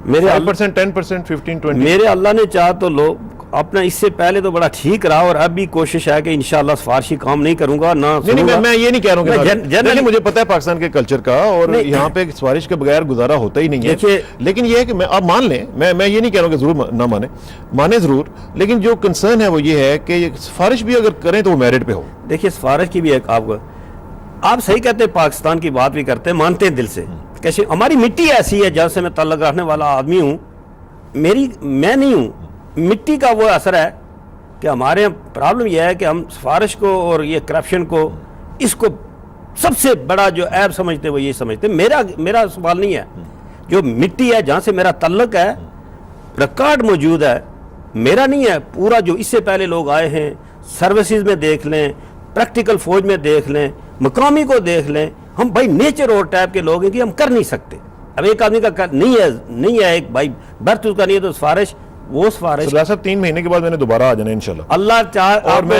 Speaker 1: میرے
Speaker 2: 5%, 10%, 15, 20؟
Speaker 1: میرے اللہ نے چاہا تو لوگ اپنا اس سے پہلے تو بڑا ٹھیک رہا، اور اب بھی کوشش ہے کہ انشاءاللہ سفارشی کام نہیں کروں گا.
Speaker 2: نہیں، میں یہ نہیں کہہ رہا ہوں کہ مجھے پتہ ہے پاکستان کے کلچر کا، اور یہاں پہ سفارش کے بغیر گزارا ہوتا ہی نہیں ہے. لیکن یہ ہے کہ آپ مان لیں، میں یہ نہیں کہہ رہا ہوں کہ ضرور نہ مانیں ضرور، لیکن جو کنسرن ہے وہ یہ ہے کہ سفارش بھی اگر کریں تو وہ میرٹ پہ ہو.
Speaker 1: دیکھیے سفارش کی بھی ایک آپ صحیح کہتے ہیں، پاکستان کی بات بھی کرتے ہیں، مانتے ہیں دل سے. کیسے ہماری مٹی ایسی ہے، جہاں سے میں تعلق رکھنے والا آدمی ہوں، میں نہیں ہوں، مٹی کا وہ اثر ہے کہ ہمارے پرابلم یہ ہے کہ ہم سفارش کو اور یہ کرپشن کو، اس کو سب سے بڑا جو عیب سمجھتے وہ یہ سمجھتے. میرا سوال نہیں ہے، جو مٹی ہے جہاں سے میرا تعلق ہے، ریکارڈ موجود ہے، میرا نہیں ہے پورا. جو اس سے پہلے لوگ آئے ہیں، سروسز میں دیکھ لیں، پریکٹیکل فوج میں دیکھ لیں، مقامی کو دیکھ لیں، ہم بھائی نیچر اور ٹائپ کے لوگ ہیں کہ ہم کر نہیں سکتے. اب ایک آدمی کا نہیں ہے ایک بھائی برتھ اس کا نہیں ہے تو سفارش
Speaker 2: سردار صاحب 3 مہینے کے بعد میں نے دوبارہ آ جانا انشاءاللہ.
Speaker 1: اللہ چاہے،
Speaker 2: اور میں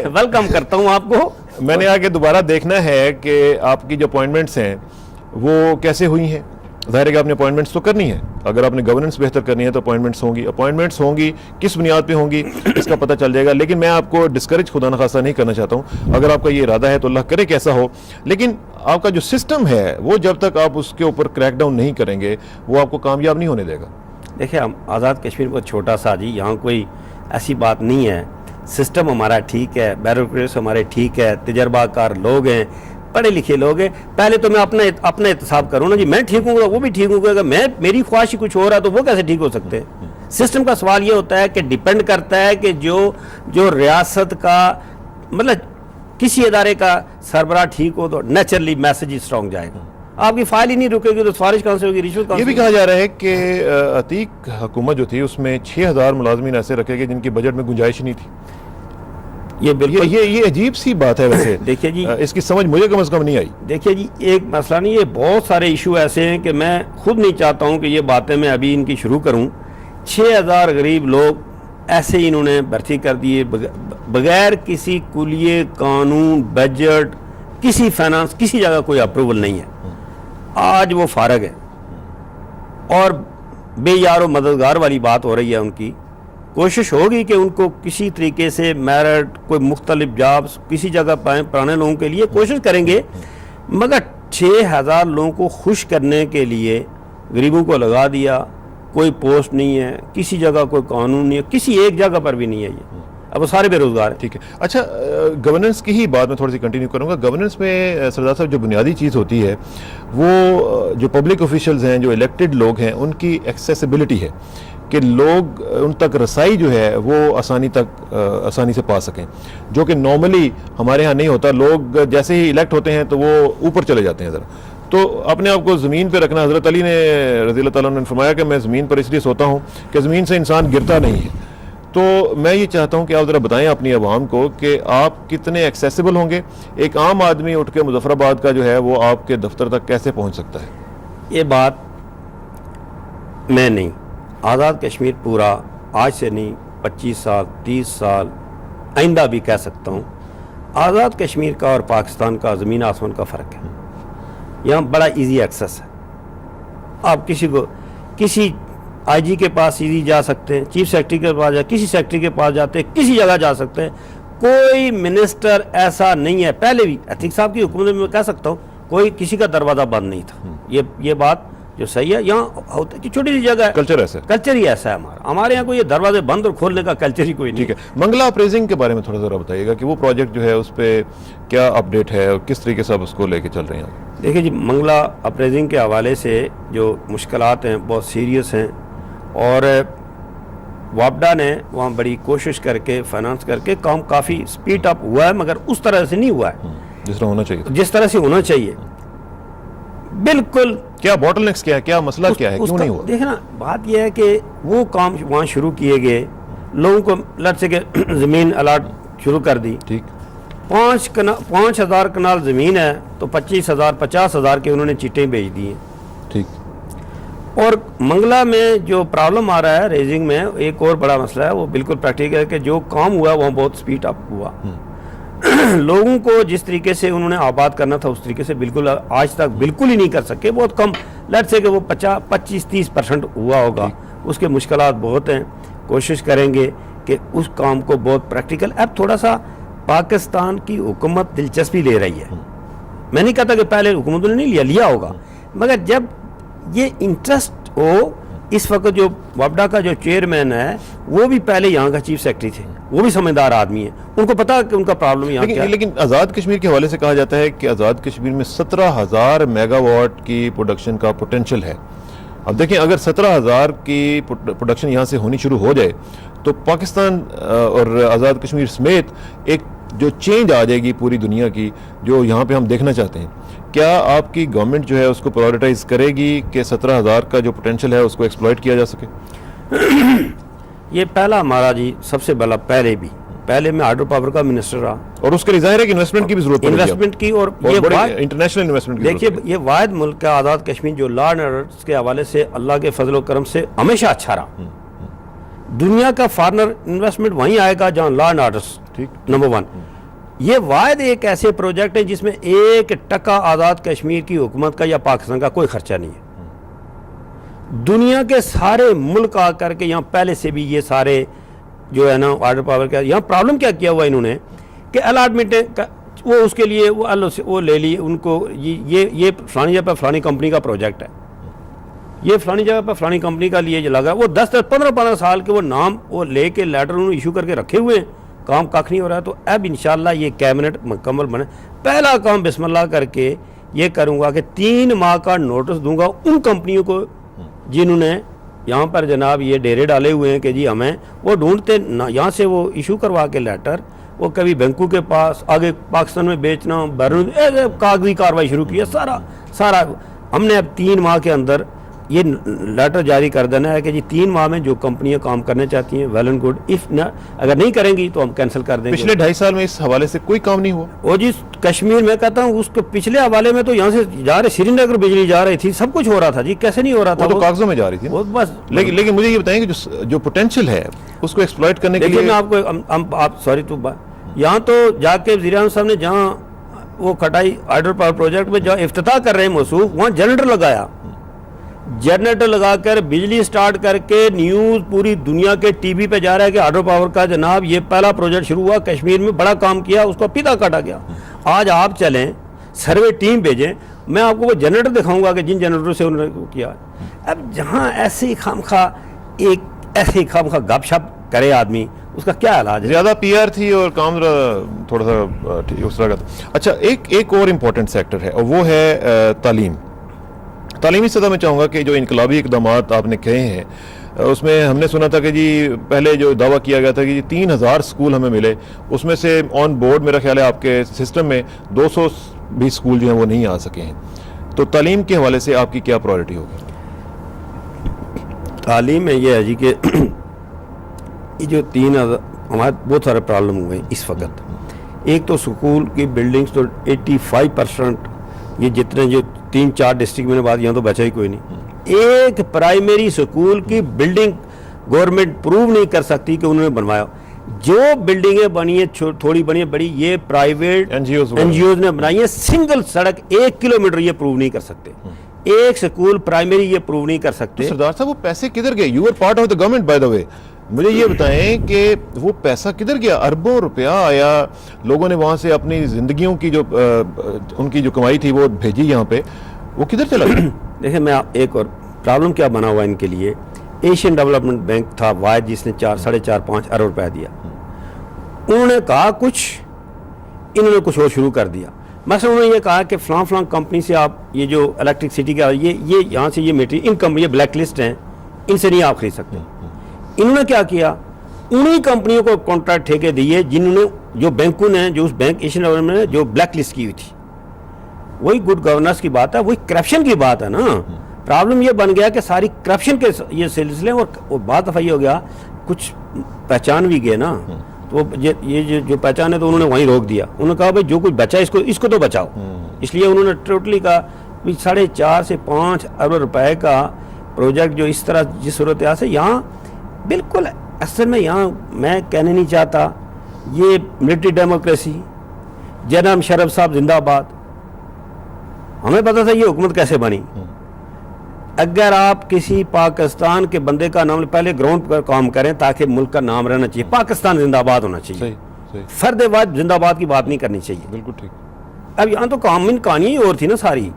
Speaker 1: ویلکم کرتا ہوں آپ کو.
Speaker 2: میں نے آگے دوبارہ دیکھنا ہے کہ آپ کی جو اپوائنٹمنٹس ہیں وہ کیسے ہوئی ہیں. ظاہر ہے کہ آپ نے اپوائنٹمنٹس تو کرنی ہے، اگر آپ نے گورننس بہتر کرنی ہے تو اپوائنٹمنٹس ہوں گی، کس بنیاد پہ ہوں گی اس کا پتہ چل جائے گا. لیکن میں آپ کو ڈسکریج خدا نخواستہ نہیں کرنا چاہتا ہوں. اگر آپ کا یہ ارادہ ہے تو اللہ کرے کیسا ہو، لیکن آپ کا جو سسٹم ہے وہ جب تک آپ اس کے اوپر کریک ڈاؤن نہیں کریں گے وہ آپ کو کامیاب نہیں ہونے دے گا.
Speaker 1: دیکھیں ہم آزاد کشمیر کو چھوٹا سا جی، یہاں کوئی ایسی بات نہیں ہے. سسٹم ہمارا ٹھیک ہے، بیوروکریٹس ہمارے ٹھیک ہے، تجربہ کار لوگ ہیں، پڑھے لکھے لوگ ہیں. پہلے تو میں اپنا احتساب کروں نا جی، میں ٹھیک ہوں گا وہ بھی ٹھیک ہوں گا. اگر میری خواہش ہی کچھ ہو رہا ہے تو وہ کیسے ٹھیک ہو سکتے ہیں؟ سسٹم کا سوال یہ ہوتا ہے کہ ڈیپینڈ کرتا ہے کہ جو ریاست کا مطلب کسی ادارے کا سربراہ ٹھیک ہو تو نیچرلی میسج اسٹرانگ جائے گا. آپ کی فائل ہی نہیں رکے گی تو سفارش کہاں سے ہوگی, رشوت کہاں سے؟
Speaker 2: یہ بھی کہا جا رہا ہے کہ عتیق حکومت جو تھی اس میں 6,000 ملازمین ایسے رکھے گئے جن کی بجٹ میں گنجائش نہیں تھی.
Speaker 1: یہ بالکل
Speaker 2: یہ عجیب سی بات ہے ویسے.
Speaker 1: دیکھیے جی,
Speaker 2: اس کی سمجھ مجھے کم از کم نہیں آئی.
Speaker 1: دیکھیے جی, ایک مسئلہ نہیں, یہ بہت سارے ایشو ایسے ہیں کہ میں خود نہیں چاہتا ہوں کہ یہ باتیں میں ابھی ان کی شروع کروں. 6,000 غریب لوگ ایسے ہی انہوں نے بھرتی کر دیے بغیر کسی کلیے, قانون, بجٹ, کسی فائنانس, کسی جگہ کوئی اپروول نہیں ہے. آج وہ فارغ ہے اور بے یار و مددگار والی بات ہو رہی ہے. ان کی کوشش ہوگی کہ ان کو کسی طریقے سے میرٹ, کوئی مختلف جابس کسی جگہ پائیں, پرانے لوگوں کے لیے کوشش کریں گے. مگر 6,000 لوگوں کو خوش کرنے کے لیے غریبوں کو لگا دیا, کوئی پوسٹ نہیں ہے, کسی جگہ کوئی قانون نہیں ہے, کسی ایک جگہ پر بھی نہیں ہے. یہ اب وہ سارے بے روزگار ہیں.
Speaker 2: ٹھیک ہے. اچھا, گورننس کی ہی بات میں تھوڑی سی کنٹینیو کروں گا. گورننس میں سردار صاحب جو بنیادی چیز ہوتی ہے وہ جو پبلک آفیشلز ہیں, جو الیکٹڈ لوگ ہیں, ان کی ایکسیسیبلٹی ہے کہ لوگ ان تک رسائی جو ہے وہ آسانی سے پا سکیں, جو کہ نارملی ہمارے ہاں نہیں ہوتا. لوگ جیسے ہی الیکٹ ہوتے ہیں تو وہ اوپر چلے جاتے ہیں ذرا. تو اپنے آپ کو زمین پہ رکھنا, حضرت علی نے رضی اللہ تعالیٰ عنہ نے فرمایا کہ میں زمین پر اس لیے سوتا ہوں کہ زمین سے انسان گرتا نہیں ہے. تو میں یہ چاہتا ہوں کہ آپ ذرا بتائیں اپنی عوام کو کہ آپ کتنے ایکسیسیبل ہوں گے. ایک عام آدمی اٹھ کے مظفر آباد کا جو ہے وہ آپ کے دفتر تک کیسے پہنچ سکتا ہے؟
Speaker 1: یہ بات میں نہیں, آزاد کشمیر پورا آج سے نہیں 25 سال 30 سال آئندہ بھی کہہ سکتا ہوں, آزاد کشمیر کا اور پاکستان کا زمین آسمان کا فرق ہے. یہاں بڑا ایزی ایکسیس ہے. آپ کسی آئی جی کے پاس ایزی جا سکتے ہیں, چیف سیکرٹری کے پاس کسی سیکرٹری کے پاس جاتے ہیں, کسی جگہ جا سکتے ہیں. کوئی منسٹر ایسا نہیں ہے, پہلے بھی عتیق صاحب کی حکومت میں کہہ سکتا ہوں کوئی کسی کا دروازہ بند نہیں تھا. یہ بات جو صحیح ہے. یہاں ہوتا ہے کہ چھوٹی سی جگہ ہے, کلچر ہی ایسا ہے ہمارے یہاں. کوئی یہ دروازے بند اور کھولنے کا کلچر ہی کوئی نہیں.
Speaker 2: ٹھیک ہے. منگلا اپریزنگ کے بارے میں تھوڑا ذرا بتائیے گا کہ وہ پروجیکٹ جو ہے اس پہ کیا اپڈیٹ ہے اور کس طریقے سے آپ اس کو لے کے چل رہے ہیں؟
Speaker 1: دیکھیے جی, منگلا اپریزنگ کے حوالے سے جو مشکلات ہیں بہت سیریس ہیں, اور وابڈا نے وہاں بڑی کوشش کر کے فائنانس کر کے کام کافی سپیڈ اپ ہوا ہے, مگر اس طرح سے نہیں ہوا ہے
Speaker 2: جس طرح ہونا چاہیے.
Speaker 1: جس طرح سے ہونا چاہیے. بالکل.
Speaker 2: کیا باٹل نیکس کیا ہے, کیا مسئلہ کیا ہے, کیوں نہیں ہوا؟
Speaker 1: دیکھنا بات یہ ہے کہ وہ کام وہاں شروع کیے گئے, لوگوں کو لٹ سے کہ زمین الاٹ شروع کر دی.
Speaker 2: ٹھیک.
Speaker 1: 5,000 کنال زمین ہے تو 25,000 50,000 کے انہوں نے چٹیں بھیج دی ہیں.
Speaker 2: ٹھیک.
Speaker 1: اور منگلا میں جو پرابلم آ رہا ہے ریزنگ میں, ایک اور بڑا مسئلہ ہے, وہ بالکل پریکٹیکل ہے کہ جو کام ہوا وہاں بہت سپیڈ اپ ہوا. لوگوں کو جس طریقے سے انہوں نے آباد کرنا تھا اس طریقے سے بالکل آج تک بالکل ہی نہیں کر سکے. بہت کم, لیٹ سے کہ وہ 25-30% ہوا ہوگا. اس کے مشکلات بہت ہیں. کوشش کریں گے کہ اس کام کو بہت پریکٹیکل. اب تھوڑا سا پاکستان کی حکومت دلچسپی لے رہی ہے. میں نہیں کہتا کہ پہلے حکومتوں نے نہیں لیا ہوگا, مگر جب یہ انٹرسٹ ہو. اس وقت جو وابڈا کا جو چیئرمین ہے وہ بھی پہلے یہاں کا چیف سیکرٹری تھے, وہ بھی سمجھدار آدمی ہیں, ان کو پتا کہ ان کا پرابلم یہاں کیا ہے.
Speaker 2: لیکن آزاد کشمیر کے حوالے سے کہا جاتا ہے کہ آزاد کشمیر میں 17,000 میگا واٹ کی پروڈکشن کا پوٹینشیل ہے. اب دیکھیں, اگر 17,000 کی پروڈکشن یہاں سے ہونی شروع ہو جائے تو پاکستان اور آزاد کشمیر سمیت ایک جو چینج آ جائے گی پوری دنیا کی, جو یہاں پہ ہم دیکھنا چاہتے ہیں. کیا آپ کی گورنمنٹ جو ہے اس کو پرائورٹائز کرے گی کہ 17,000 کا جو پوٹینشیل ہے اس کو ایکسپلائٹ کیا جا سکے؟
Speaker 1: یہ پہلا ہمارا جی سب سے بڑا, پہلے میں ہائیڈرو پاور کا منسٹر رہا,
Speaker 2: اور اس کے لیے ظاہر ہے کہ انویسٹمنٹ کی بھی ضرورت پڑے گی,
Speaker 1: انویسٹمنٹ کی, اور
Speaker 2: انٹرنیشنل انویسٹمنٹ کی.
Speaker 1: دیکھیے یہ واحد ملک ہے آزاد کشمیر جو لا اینڈ آرڈر کے حوالے سے اللہ کے فضل و کرم سے ہمیشہ اچھا رہا. دنیا کا فارنر انویسٹمنٹ وہیں آئے گا جہاں لا اینڈ آرڈر نمبر 1. یہ واحد ایک ایسے پروجیکٹ ہے جس میں 1% آزاد کشمیر کی حکومت کا یا پاکستان کا کوئی خرچہ نہیں ہے. دنیا کے سارے ملک آ کر کے یہاں پہلے سے بھی یہ سارے جو ہے نا ہائیڈرو پاور کا, یہاں پرابلم کیا کیا ہوا انہوں نے کہ الاٹمنٹ وہ اس کے لیے وہ لے لی ان کو, یہ فلانی جگہ پہ فلانی کمپنی کا پروجیکٹ ہے, یہ فلانی جگہ پہ فلانی کمپنی کا لیے لگا. وہ 10-15 سال کے وہ نام وہ لے کے لیٹر انہوں نے ایشو کر کے رکھے ہوئے ہیں, کام کاکھ نہیں ہو رہا ہے. تو اب انشاءاللہ یہ کیبنٹ مکمل بنے. پہلا کام بسم اللہ کر کے یہ کروں گا کہ 3 ماہ کا نوٹس دوں گا ان کمپنیوں کو جنہوں نے یہاں پر جناب یہ ڈیرے ڈالے ہوئے ہیں کہ جی ہمیں وہ ڈھونڈتے یہاں سے وہ ایشو کروا کے لیٹر وہ کبھی بینکوں کے پاس آگے پاکستان میں بیچنا بیرون کاغذی کاروائی شروع کی ہے سارا ہم نے اب 3 ماہ کے اندر یہ لیٹر جاری کر دینا ہے کہ جی 3 ماہ میں جو کمپنیاں کام کرنے چاہتی ہیں ویل اینڈ گڈ، اگر نہیں کریں گی تو ہم کینسل کر دیں گے۔
Speaker 2: پچھلے 2.5 سال میں اس حوالے سے کوئی کام نہیں ہوا؟
Speaker 1: وہ جی کشمیر میں کہتا ہوں اس کے پچھلے حوالے میں تو یہاں سے جا رہے سری نگر بجلی جا رہی تھی، سب کچھ ہو رہا تھا جی، کیسے نہیں ہو رہا تھا؟
Speaker 2: وہ تو کاغذوں میں جا رہی تھی
Speaker 1: وہ بس۔
Speaker 2: لیکن مجھے یہ بتائیں کہ جو پوٹینشیل ہے اس کو ایکسپلائٹ کرنے کے لیے
Speaker 1: میں آپ کو آپ سوری تو یہاں تو جا کے وزیر اعظم صاحب نے جہاں وہ کھٹائی ہائیڈرو پاور پروجیکٹ میں جہاں افتتاح کر رہے ہیں موصوف، وہاں جنریٹر لگایا، جنریٹر لگا کر بجلی سٹارٹ کر کے نیوز پوری دنیا کے ٹی وی پہ جا رہا ہے کہ ہائیڈرو پاور کا جناب یہ پہلا پروجیکٹ شروع ہوا کشمیر میں، بڑا کام کیا، اس کو پیتا کاٹا گیا۔ آج آپ چلیں سروے ٹیم بھیجیں، میں آپ کو وہ جنریٹر دکھاؤں گا کہ جن جنریٹر سے انہوں نے کیا۔ اب جہاں ایسی خامخواہ گپ شپ کرے آدمی، اس کا کیا علاج ہے؟
Speaker 2: زیادہ پی آر تھی اور کام تھوڑا سا اس طرح کا تھا۔ اچھا ایک اور امپورٹنٹ سیکٹر ہے اور وہ ہے تعلیم۔ تعلیمی سطح میں چاہوں گا کہ جو انقلابی اقدامات آپ نے کہے ہیں اس میں ہم نے سنا تھا کہ جی پہلے جو دعویٰ کیا گیا تھا کہ جی 3000 سکول ہمیں ملے، اس میں سے آن بورڈ میرا خیال ہے آپ کے سسٹم میں 200 بھی سکول جو ہیں وہ نہیں آ سکے ہیں۔ تو تعلیم کے حوالے سے آپ کی کیا پرائورٹی ہوگی؟
Speaker 1: تعلیم میں یہ ہے جی کہ یہ جو 3000 ہمارے بہت سارے پرابلم ہوئے ہیں اس وقت۔ ایک تو سکول کی بلڈنگز تو 85% یہ جتنے جو 3-4 ڈسٹرکٹ میں نے بات، یہاں تو بچا ہی کوئی نہیں۔ ایک پرائمری سکول کی بلڈنگ گورنمنٹ پروو نہیں کر سکتی کہ انہوں نے بنوایا۔ جو بلڈنگیں بنی ہیں تھوڑی بنی ہے بڑی، یہ پرائیویٹ این جی اوز نے بنائی ہیں۔ سنگل سڑک 1 کلومیٹر یہ پروو نہیں کر سکتے، ایک سکول پرائمری یہ پروو نہیں کر سکتے۔
Speaker 2: سردار صاحب وہ پیسے کدھر گئے؟ You are part of the government by the way, مجھے یہ بتائیں کہ وہ پیسہ کدھر گیا؟ اربوں روپیہ آیا، لوگوں نے وہاں سے اپنی زندگیوں کی جو ان کی جو کمائی تھی وہ بھیجی یہاں پہ، وہ کدھر چلا گیا؟
Speaker 1: دیکھیں میں ایک اور پرابلم کیا بنا ہوا ان کے لیے، ایشین ڈیولپمنٹ بینک تھا واحد جس نے 4.5 ارب روپیہ دیا، انہوں نے کہا کچھ، انہوں نے کچھ اور شروع کر دیا۔ مثلا انہوں نے یہ کہا کہ فلاں فلاں کمپنی سے آپ یہ جو الیکٹرکسٹی کا یہ یہاں سے یہ میٹیریل ان کمپنی بلیک لسٹ ہیں، ان سے نہیں آپ خرید سکتے۔ انہوں نے کیا کیا، انہی کمپنیوں کو کانٹریکٹ ٹھیکے دیے جنہوں نے جو بینکوں نے جو اس بینک ایشین ڈیولپمنٹ نے جو بلیک لسٹ کی ہوئی تھی۔ وہی گڈ گورننس کی بات ہے، وہی کرپشن کی بات ہے نا۔ پرابلم یہ بن گیا کہ ساری کرپشن کے یہ سلسلے، اور بات دفعہ یہ ہو گیا کچھ پہچان بھی گئے نا، تو یہ جو پہچان ہے تو انہوں نے وہیں روک دیا۔ انہوں نے کہا بھائی جو کچھ بچا اس کو تو بچاؤ، اس لیے انہوں نے ٹوٹلی کہا 4.5 سے 5 ارب روپے کا پروجیکٹ جو اس طرح جس صورتحال سے یہاں بالکل اصل میں یہاں میں کہنے نہیں چاہتا، یہ ملٹری ڈیموکریسی، جنرل مشرف صاحب زندہ آباد، ہمیں پتہ تھا یہ حکومت کیسے بنی۔ اگر آپ کسی پاکستان کے بندے کا نام پہلے گراؤنڈ پر کام کریں تاکہ ملک کا نام رہنا چاہیے، پاکستان زندہ آباد ہونا چاہیے، فرد واحد زندہ آباد کی بات نہیں کرنی چاہیے۔
Speaker 2: بالکل ٹھیک۔
Speaker 1: اب یہاں تو کہانی ہی اور تھی نا ساری،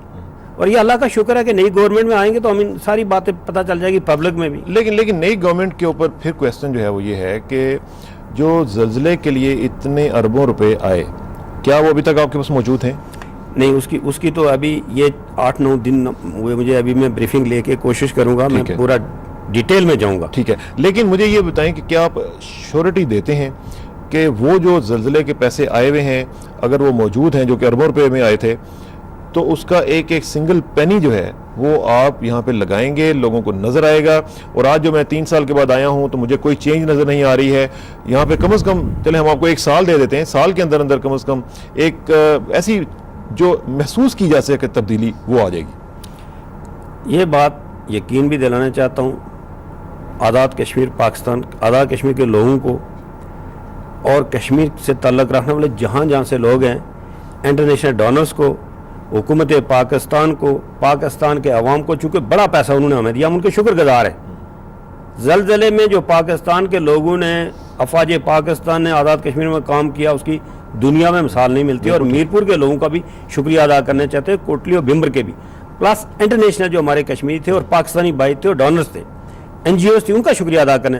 Speaker 1: اور یہ اللہ کا شکر ہے کہ نئی گورنمنٹ میں آئیں گے تو ہمیں ساری باتیں پتہ چل جائے گی پبلک میں بھی۔
Speaker 2: لیکن نئی گورنمنٹ کے اوپر پھر کویسچن جو ہے وہ یہ ہے کہ جو زلزلے کے لیے اتنے اربوں روپے آئے، کیا وہ ابھی تک آپ کے پاس موجود ہیں؟
Speaker 1: نہیں، اس کی تو ابھی یہ 8-9 دن ہوئے مجھے، ابھی میں بریفنگ لے کے کوشش کروں گا، میں پورا ڈیٹیل میں جاؤں گا۔
Speaker 2: ٹھیک ہے، لیکن مجھے یہ بتائیں کہ کیا آپ شیورٹی دیتے ہیں کہ وہ جو زلزلے کے پیسے آئے ہوئے ہیں اگر وہ موجود ہیں جو کہ اربوں روپے میں آئے تھے، تو اس کا ایک سنگل پینی جو ہے وہ آپ یہاں پہ لگائیں گے، لوگوں کو نظر آئے گا؟ اور آج جو میں 3 سال کے بعد آیا ہوں تو مجھے کوئی چینج نظر نہیں آ رہی ہے یہاں پہ۔ کم از کم چلیں ہم آپ کو 1 سال دے دیتے ہیں، سال کے اندر کم از کم ایک ایسی جو محسوس کی جا سکے تبدیلی وہ آ جائے گی۔
Speaker 1: یہ بات یقین بھی دلانا چاہتا ہوں آزاد کشمیر پاکستان، آزاد کشمیر کے لوگوں کو اور کشمیر سے تعلق رکھنے والے جہاں جہاں سے لوگ ہیں، انٹرنیشنل ڈونرز کو، حکومت پاکستان کو، پاکستان کے عوام کو، چونکہ بڑا پیسہ انہوں نے ہمیں دیا، ہم ان کے شکر گزار ہیں۔ زلزلے میں جو پاکستان کے لوگوں نے، افواج پاکستان نے آزاد کشمیر میں کام کیا، اس کی دنیا میں مثال نہیں ملتی، اور میرپور کے لوگوں کا بھی شکریہ ادا کرنا چاہتے ہیں، کوٹلی اور بھمبر کے بھی، پلس انٹرنیشنل جو ہمارے کشمیری تھے اور پاکستانی بھائی تھے اور ڈونرز تھے، این جی اوز تھی، ان کا شکریہ ادا کرنا۔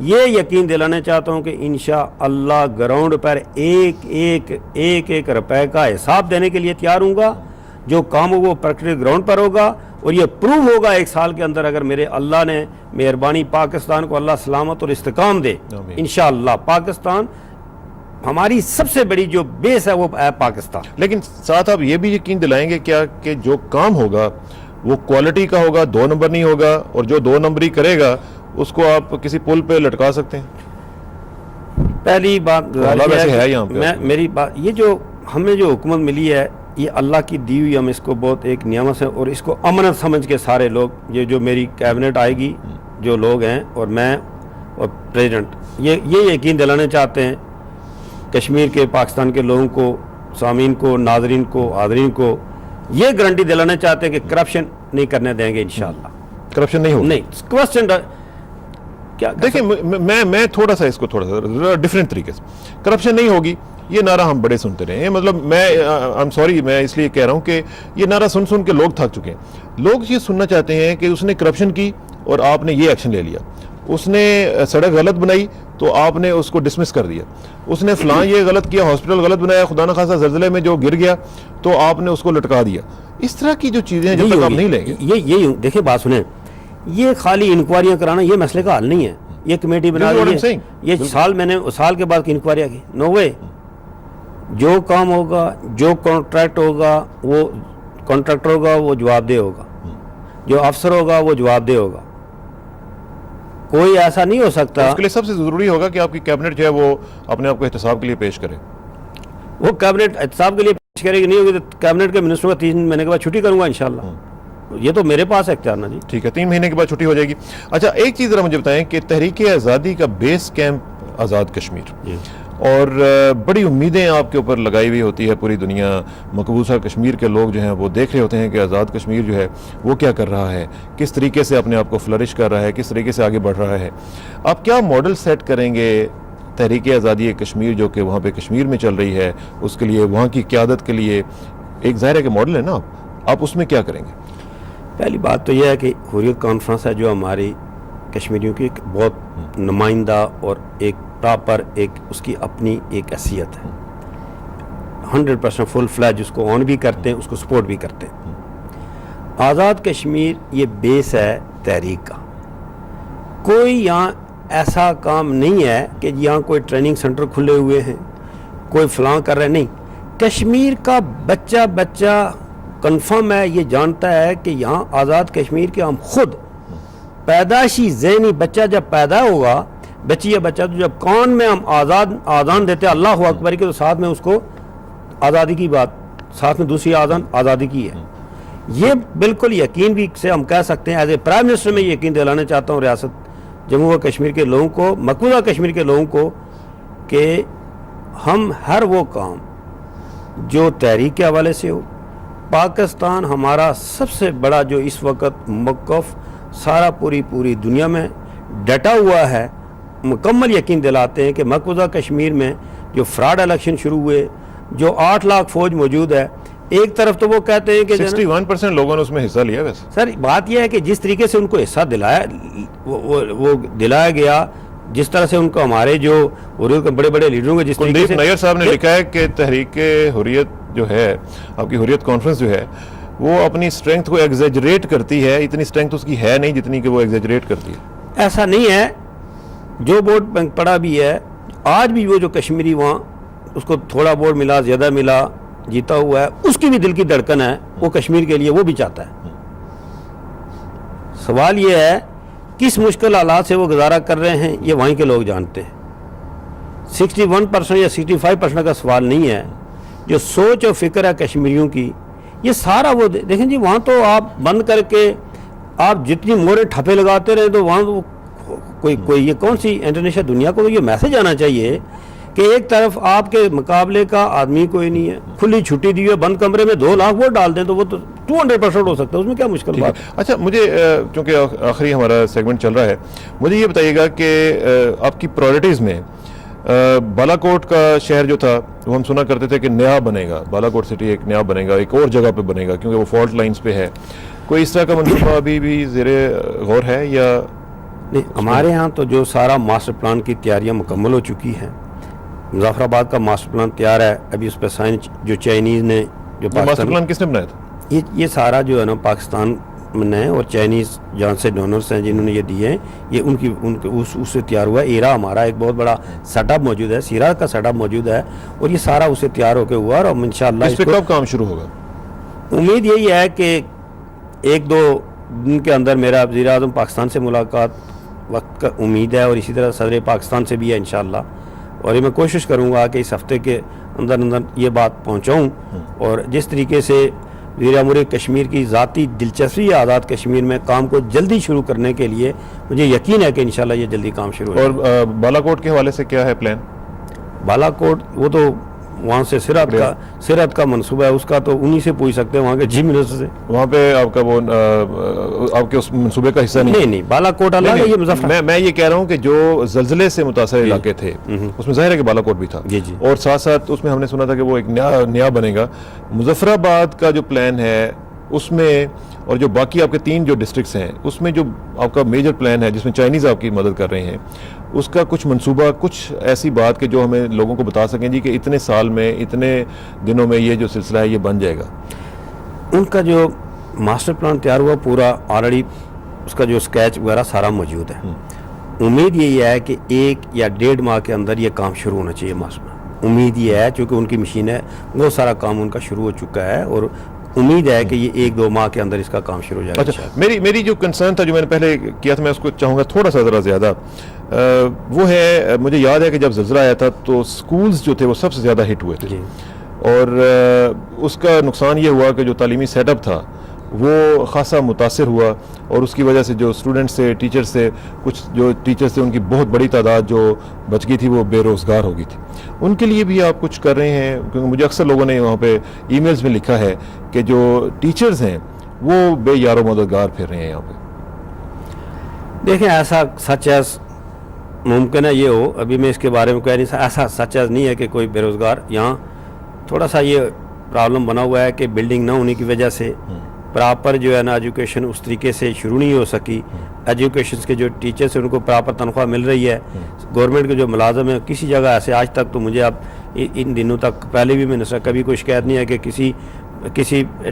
Speaker 1: یہ یقین دلانا چاہتا ہوں کہ انشاءاللہ گراؤنڈ پر ایک روپے کا حساب دینے کے لیے تیار ہوں گا۔ جو کام ہو وہ پریکٹیکل گراؤنڈ پر ہوگا اور یہ پروو ہوگا 1 سال کے اندر اگر میرے اللہ نے مہربانی پاکستان کو اللہ سلامت اور استحکام دے انشاءاللہ پاکستان ہماری سب سے بڑی جو بیس ہے وہ ہے پاکستان.
Speaker 2: لیکن ساتھ آپ یہ بھی یقین دلائیں گے کیا کہ جو کام ہوگا وہ کوالٹی کا ہوگا, 2 نمبر نہیں ہوگا, اور جو 2 نمبری کرے گا اس کو آپ کسی پل پہ لٹکا سکتے ہیں؟
Speaker 1: پہلی بات
Speaker 2: ویسے ہے یہاں پہ
Speaker 1: میری بات یہ جو ہمیں جو حکومت ملی ہے یہ اللہ کی دی ہوئی, ہم اس کو بہت ایک نعمت ہے اور اس کو امانت سمجھ کے سارے لوگ یہ جو میری کیبنٹ آئے گی جو لوگ ہیں اور میں اور پریزیڈنٹ یہ یقین دلانا چاہتے ہیں کشمیر کے پاکستان کے لوگوں کو, سامعین کو, ناظرین کو, حاضرین کو یہ گارنٹی دلانا چاہتے ہیں کہ کرپشن نہیں کرنے دیں گے انشاءاللہ.
Speaker 2: کرپشن نہیں ہوگا.
Speaker 1: نہیں کوسچن کیا
Speaker 2: دیکھیں میں تھوڑا سا ڈفرینٹ طریقے سے, کرپشن نہیں ہوگی یہ نعرہ ہم بڑے سنتے رہے ہیں. مطلب میں اس لیے کہہ رہا ہوں کہ یہ نعرہ سن کے لوگ تھک چکے ہیں. لوگ یہ سننا چاہتے ہیں کہ اس نے کرپشن کی اور آپ نے یہ ایکشن لے لیا, اس نے سڑک غلط بنائی تو آپ نے اس کو ڈسمس کر دیا, اس نے فلاں یہ غلط کیا, ہاسپٹل غلط بنایا, خدا نہ خاصا زلزلے میں جو گر گیا تو آپ نے اس کو لٹکا دیا. اس طرح کی جو چیزیں ہیں جب تک آپ نہیں لیں گے
Speaker 1: یہ دیکھیں بات سنیں, یہ خالی انکوائریاں کرانا یہ مسئلے کا حل نہیں ہے. یہ کمیٹی بنا دی, یہ سال کے بعد کی انکوائریاں کی, نو وے. جو کام ہوگا, جو کانٹریکٹ ہوگا, وہ کانٹریکٹر ہوگا وہ جواب دہ ہوگا, جو افسر ہوگا وہ جواب دہ ہوگا. کوئی ایسا نہیں ہو سکتا.
Speaker 2: اس کے لیے سب سے ضروری ہوگا کہ آپ کی کیبنٹ جو ہے وہ اپنے آپ کو احتساب کے لیے پیش کرے.
Speaker 1: وہ کیبنٹ احتساب کے لیے پیش کرے گی, نہیں ہوگی تو کیبنٹ کے منسٹر کا 3 مہینے کے بعد چھٹی کروں گا انشاءاللہ. یہ تو میرے پاس اختیار نا جی.
Speaker 2: ٹھیک ہے, 3 مہینے کے بعد چھٹی ہو جائے گی. اچھا ایک چیز ذرا مجھے بتائیں کہ تحریک آزادی کا بیس کیمپ آزاد کشمیر, اور بڑی امیدیں آپ کے اوپر لگائی ہوئی ہوتی ہے پوری دنیا, مقبوضہ کشمیر کے لوگ جو ہیں وہ دیکھ رہے ہوتے ہیں کہ آزاد کشمیر جو ہے وہ کیا کر رہا ہے, کس طریقے سے اپنے آپ کو فلرش کر رہا ہے, کس طریقے سے آگے بڑھ رہا ہے. آپ کیا ماڈل سیٹ کریں گے تحریک آزادی کشمیر جو کہ وہاں پہ کشمیر میں چل رہی ہے, اس کے لیے وہاں کی قیادت کے لیے ایک ظاہر ہے کہ ماڈل ہے نا, آپ اس میں کیا کریں گے؟
Speaker 1: پہلی بات تو یہ ہے کہ حریت کانفرنس ہے جو ہماری کشمیریوں کی ایک بہت نمائندہ اور ایک پراپر ایک اس کی اپنی ایک حیثیت ہے, 100% فل فلیج اس کو آن بھی کرتے ہیں, اس کو سپورٹ بھی کرتے ہیں. آزاد کشمیر یہ بیس ہے تحریک کا. کوئی یہاں ایسا کام نہیں ہے کہ یہاں کوئی ٹریننگ سینٹر کھلے ہوئے ہیں, کوئی فلاں کر رہے, نہیں. کشمیر کا بچہ کنفرم ہے, یہ جانتا ہے کہ یہاں آزاد کشمیر کے ہم خود پیدائشی ذہنی بچہ جب پیدا ہوگا, بچی یا بچہ تو جب کون میں ہم آزان دیتے اللہ اکبر کے, تو ساتھ میں اس کو آزادی کی بات, ساتھ میں دوسری آزادی کی ہے. یہ بالکل یقین بھی سے ہم کہہ سکتے ہیں. ایز اے پرائم منسٹر میں یقین دلانا چاہتا ہوں ریاست جموں و کشمیر کے لوگوں کو, مقبوضہ کشمیر کے لوگوں کو, کہ ہم ہر وہ کام جو تحریک کے حوالے سے ہو, پاکستان ہمارا سب سے بڑا جو اس وقت موقف سارا پوری دنیا میں ڈٹا ہوا ہے, مکمل یقین دلاتے ہیں کہ مقبوضہ کشمیر میں جو فراڈ الیکشن شروع ہوئے, جو 8 لاکھ فوج موجود ہے, ایک طرف تو وہ کہتے ہیں کہ
Speaker 2: 61% لوگوں نے اس میں حصہ لیا. ویسے
Speaker 1: سر بات یہ ہے کہ جس طریقے سے ان کو حصہ وہ دلایا گیا, جس طرح سے ان کو ہمارے جو بڑے بڑے لیڈروں کے جس طریقے سے
Speaker 2: نیر صاحب نے لکھا ہے کہ تحریک حریت جو ہے, آپ کی حریت کانفرنس جو ہے, وہ اپنی اسٹرینتھ کو ایگزیجریٹ کرتی ہے. اتنی اسٹرینتھ اس کی ہے نہیں جتنی کہ وہ ایگزیجریٹ کرتی ہے.
Speaker 1: ایسا نہیں ہے. جو ووٹ بینک پڑا بھی ہے آج بھی, وہ جو کشمیری وہاں اس کو تھوڑا ووٹ ملا, زیادہ ملا, جیتا ہوا ہے, اس کی بھی دل کی دھڑکن ہے, وہ کشمیر کے لیے وہ بھی چاہتا ہے. سوال یہ ہے کس مشکل حالات سے وہ گزارا کر رہے ہیں, یہ وہیں کے لوگ جانتے ہیں. 61% یا 65% کا سوال نہیں ہے. جو سوچ اور فکر ہے کشمیریوں کی, یہ سارا وہ دیکھیں جی, وہاں تو آپ بند کر کے آپ جتنی مورے ٹھپے لگاتے رہے تو وہاں تو کوئی یہ کون سی انٹرنیشنل دنیا کو تو یہ میسج آنا چاہیے کہ ایک طرف آپ کے مقابلے کا آدمی کوئی نہیں ہے, کھلی چھٹی دی ہے, بند کمرے میں 2 لاکھ ووٹ ڈال دیں تو وہ تو 200% ہو سکتا ہے, اس میں کیا مشکل بات.
Speaker 2: اچھا مجھے چونکہ آخری ہمارا سیگمنٹ چل رہا ہے, مجھے یہ بتائیے گا کہ آپ کی پرائرٹیز میں بالا کوٹ کا شہر جو تھا وہ ہم سنا کرتے تھے کہ نیا بنے گا, بالا کوٹ سٹی ایک نیا بنے گا, ایک اور جگہ پہ بنے گا کیونکہ وہ فالٹ لائنز پہ ہے. کوئی اس طرح کا منصوبہ ابھی بھی زیر غور ہے یا
Speaker 1: نہیں؟ ہمارے ہاں تو جو سارا ماسٹر پلان کی تیاریاں مکمل ہو چکی ہیں. مظفر آباد کا ماسٹر پلان تیار ہے, ابھی اس پہ سائن جو چائنیز نے جو
Speaker 2: ماسٹر پلان کس نے بنایا تھا؟
Speaker 1: یہ سارا جو ہے نا پاکستان نے اور چائنیز جان سے ڈونرز ہیں جنہوں نے یہ دیے ہیں، یہ ان کے اس سے تیار ہوا ہے. ایرا ہمارا ایک بہت بڑا سیٹ اپ موجود ہے، سیرا کا سیٹ اپ موجود ہے، اور یہ سارا اسے تیار ہو کے ہوا. اور انشاءاللہ
Speaker 2: اس پہ کب کام شروع ہوگا؟
Speaker 1: امید یہی ہے کہ 1-2 دن کے اندر میرا وزیر اعظم پاکستان سے ملاقات وقت کا امید ہے، اور اسی طرح صدر پاکستان سے بھی ہے انشاءاللہ. اور یہ میں کوشش کروں گا کہ اس ہفتے کے اندر یہ بات پہنچاؤں. اور جس طریقے سے وزیر امور کشمیر کی ذاتی دلچسپی ہے آزاد کشمیر میں کام کو جلدی شروع کرنے کے لیے، مجھے یقین ہے کہ انشاءاللہ یہ جلدی کام شروع ہو.
Speaker 2: اور بالا کوٹ کے حوالے سے کیا ہے پلان؟
Speaker 1: بالا کوٹ وہ تو وہاں سے سرحد کا منصوبہ ہے، اس کا تو انہی سے پوچھ سکتے ہیں، وہاں کے چیف منسٹر سے.
Speaker 2: وہاں پہ آپ کا وہ آپ کے اس منصوبے کا حصہ
Speaker 1: نہیں بالا کوٹ اللہ کا یہ مظفر.
Speaker 2: میں یہ کہہ رہا ہوں کہ جو زلزلے سے متاثر علاقے تھے اس میں ظاہر ہے کہ بالا کوٹ بھی تھا، اور ساتھ ساتھ اس میں ہم نے سنا تھا کہ وہ ایک نیا بنے گا. مظفر آباد کا جو پلان ہے اس میں، اور جو باقی آپ کے 3 جو ڈسٹرکٹس ہیں اس میں جو آپ کا میجر پلان ہے جس میں چائنیز آپ کی مدد کر رہے ہیں، اس کا کچھ منصوبہ، کچھ ایسی بات کہ جو ہمیں لوگوں کو بتا سکیں جی کہ اتنے سال میں، اتنے دنوں میں یہ جو سلسلہ ہے یہ بن جائے گا؟
Speaker 1: ان کا جو ماسٹر پلان تیار ہوا پورا آلریڈی، اس کا جو اسکیچ وغیرہ سارا موجود ہے. امید یہی ہے کہ 1 یا 1.5 ماہ کے اندر یہ کام شروع ہونا چاہیے. ماسٹر امید یہ ہے چونکہ ان کی مشین ہے، وہ سارا کام ان کا شروع ہو چکا ہے، اور امید ہے کہ یہ 1-2 ماہ کے اندر اس کا کام شروع ہو جائے گا.
Speaker 2: اچھا، میری جو کنسرن تھا جو میں نے پہلے کیا تھا، میں اس کو چاہوں گا تھوڑا سا ذرا زیادہ، وہ ہے، مجھے یاد ہے کہ جب زلزلہ آیا تھا تو سکولز جو تھے وہ سب سے زیادہ ہٹ ہوئے تھے. اور اس کا نقصان یہ ہوا کہ جو تعلیمی سیٹ اپ تھا وہ خاصا متاثر ہوا، اور اس کی وجہ سے جو اسٹوڈنٹس سے، ٹیچرز سے، کچھ جو ٹیچرز تھے ان کی بہت بڑی تعداد جو بچ گئی تھی وہ بے روزگار ہو گئی تھی. ان کے لیے بھی آپ کچھ کر رہے ہیں؟ کیونکہ مجھے اکثر لوگوں نے وہاں پہ ای میلز میں لکھا ہے کہ جو ٹیچرز ہیں وہ بے یار و مددگار پھر رہے ہیں یہاں پہ.
Speaker 1: دیکھیں، ایسا سچ ایز ممکن ہے یہ ہو، ابھی میں اس کے بارے میں کہہ نہیں، ایسا سچ ایز نہیں ہے کہ کوئی بے روزگار. یہاں تھوڑا سا یہ پرابلم بنا ہوا ہے کہ بلڈنگ نہ ہونے کی وجہ سے پراپر جو ہے نا ایجوکیشن اس طریقے سے شروع نہیں ہو سکی. ایجوکیشنس کے جو ٹیچرس ہیں ان کو پراپر تنخواہ مل رہی ہے. گورنمنٹ کے جو ملازم ہیں کسی جگہ ایسے آج تک تو مجھے اب ان دنوں تک، پہلے بھی میں نے کبھی کوئی شکایت نہیں ہے کہ کسی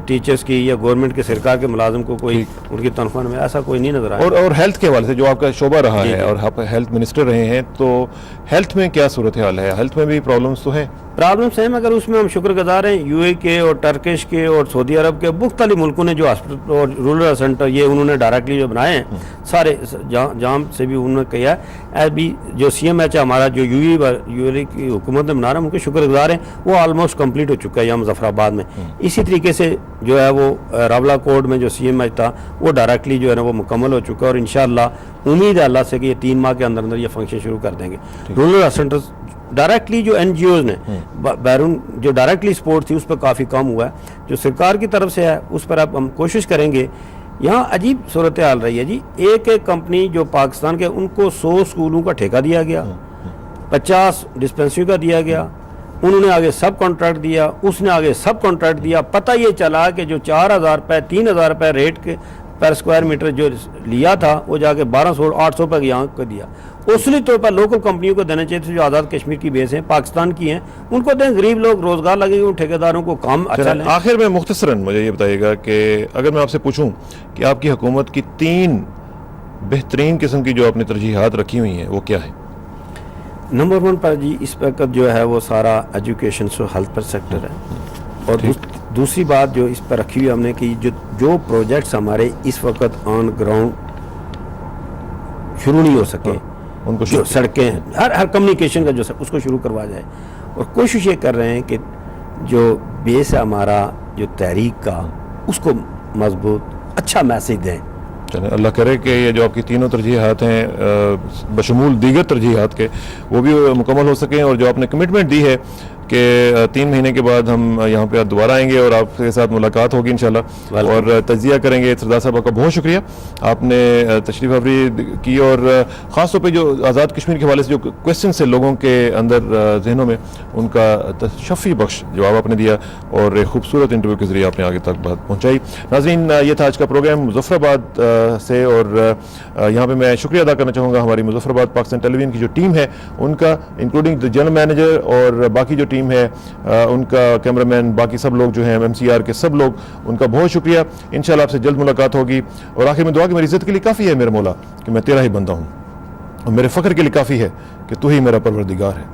Speaker 1: ٹیچرز کی یا گورنمنٹ کے سرکار کے ملازم کو کوئی ان کی تنخواہ میں ایسا کوئی نہیں نظر آیا.
Speaker 2: اور ہیلتھ کے حوالے سے جو آپ کا شعبہ رہا ہے اور آپ ہیلتھ منسٹر رہے ہیں، تو ہیلتھ میں کیا صورتحال ہے؟ ہیلتھ میں بھی پرابلمس تو ہیں؟
Speaker 1: پرابلمس ہیں، مگر اس میں ہم شکر گزار ہیں یو اے کے اور ٹرکش کے اور سعودی عرب کے مختلف ملکوں نے جو ہاسپٹل اور رورل سینٹر یہ انہوں نے ڈائریکٹلی جو بنائے ہیں، سارے جام سے بھی انہوں نے کیا ہے. ابھی جو سی ایم ایچ ہمارا جو یو اے کی حکومت نے بنا رہا ہے، ان کے شکر گزار ہیں، وہ آلموسٹ کمپلیٹ ہو چکا ہے یہاں مظفر آباد میں. اسی طریقے سے جو ہے وہ راولہ کوٹ میں جو سی ایم ایچ تھا وہ ڈائریکٹلی جو ہے نا وہ مکمل ہو چکا ہے، اور انشاءاللہ امید ہے اللہ سے کہ یہ 3 ماہ کے اندر یہ فنکشن شروع کر دیں گے. رورل سینٹرز ڈائریکٹلی جو این جی اوز نے بیرون جو ڈائریکٹلی سپورٹ تھی اس پہ کافی کام ہوا ہے. جو سرکار کی طرف سے ہے اس پر اب ہم کوشش کریں گے. یہاں عجیب صورتحال رہی ہے جی، ایک کمپنی جو پاکستان کے، ان کو 100 اسکولوں کا ٹھیکہ دیا گیا، 50 ڈسپینسری کا دیا گیا، انہوں نے آگے سب کانٹریکٹ دیا، اس نے آگے سب کانٹریکٹ دیا. پتہ یہ چلا کہ جو 4000 روپے 3000 روپے ریٹ کے پر اسکوائر میٹر جو لیا تھا وہ جا کے 1200-800 روپے یہاں کو دیا. اصلی طور پر لوکل کمپنیوں کو دینا چاہیے تھے جو آزاد کشمیر کی بیس ہیں، پاکستان کی ہیں، ان کو دیں. غریب لوگ روزگار لگے گا، ان ٹھیکیداروں کو کام اچھا لیں.
Speaker 2: آخر میں مختصراً مجھے یہ بتائیے گا کہ اگر میں آپ سے پوچھوں کہ آپ کی حکومت کی 3 بہترین قسم کی جو آپ نے ترجیحات رکھی ہوئی ہیں وہ کیا ہے؟
Speaker 1: نمبر 1 پر جی اس وقت جو ہے وہ سارا ایجوکیشن سے ہیلتھ پر سیکٹر ہے. اور دوسری بات جو اس پر رکھی ہوئی ہم نے کہ جو پروجیکٹس ہمارے اس وقت آن گراؤنڈ شروع نہیں ہو سکے، ان کو جو سڑکیں ہر کمیونیکیشن کا جو اس کو شروع کروا جائے. اور کوشش یہ کر رہے ہیں کہ جو بیس ہے ہمارا جو تحریک کا اس کو مضبوط اچھا میسج دیں.
Speaker 2: اللہ کرے کہ یہ جو آپ کی 3 ترجیحات ہیں بشمول دیگر ترجیحات کے وہ بھی مکمل ہو سکیں، اور جو آپ نے کمٹمنٹ دی ہے کہ 3 مہینے کے بعد ہم یہاں پہ دوبارہ آئیں گے اور آپ کے ساتھ ملاقات ہوگی انشاءاللہ اور تجزیہ کریں گے. سردار صاحب کا بہت شکریہ، آپ نے تشریف آوری کی، اور خاص طور پہ جو آزاد کشمیر کے حوالے سے جو کویسچنس ہیں لوگوں کے اندر ذہنوں میں، ان کا تشفی بخش جواب آپ نے دیا اور ایک خوبصورت انٹرویو کے ذریعے آپ نے آگے تک بات پہنچائی. ناظرین، یہ تھا آج کا پروگرام مظفر آباد سے، اور یہاں پہ میں شکریہ ادا کرنا چاہوں گا ہماری مظفر آباد پاکستان ٹیلی ویژن کی جو ٹیم ہے ان کا، انکلوڈنگ دی جنرل مینیجر اور باقی جو ٹیم ہے, ان کا کیمرہ مین, باقی سب لوگ جو ہیں MCR کے سب لوگ, ان کا بہت شکریہ. انشاءاللہ آپ سے جلد ملاقات ہوگی. اور آخر میں دعا کہ میری عزت کے لیے کافی ہے میرے مولا کہ میں تیرا ہی بندہ ہوں, اور میرے فخر کے لیے کافی ہے کہ تو ہی میرا پروردگار ہے.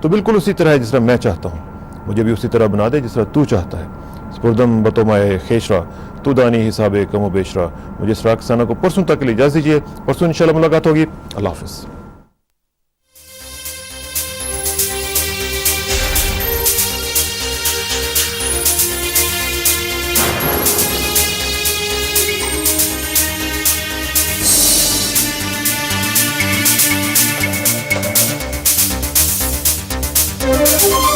Speaker 2: تو بالکل اسی طرح ہے جس طرح میں چاہتا ہوں, مجھے بھی اسی طرح بنا دے جس طرح تو چاہتا ہے. سپردم بتومائے خیشرا تو دانی حساب کم و بیشرا. مجھے اس راکسانہ کو پرسوں تک کے لیے اجازت دیجیے. پرسوں انشاءاللہ ملاقات ہوگی. اللہ حافظ.
Speaker 3: Thank you.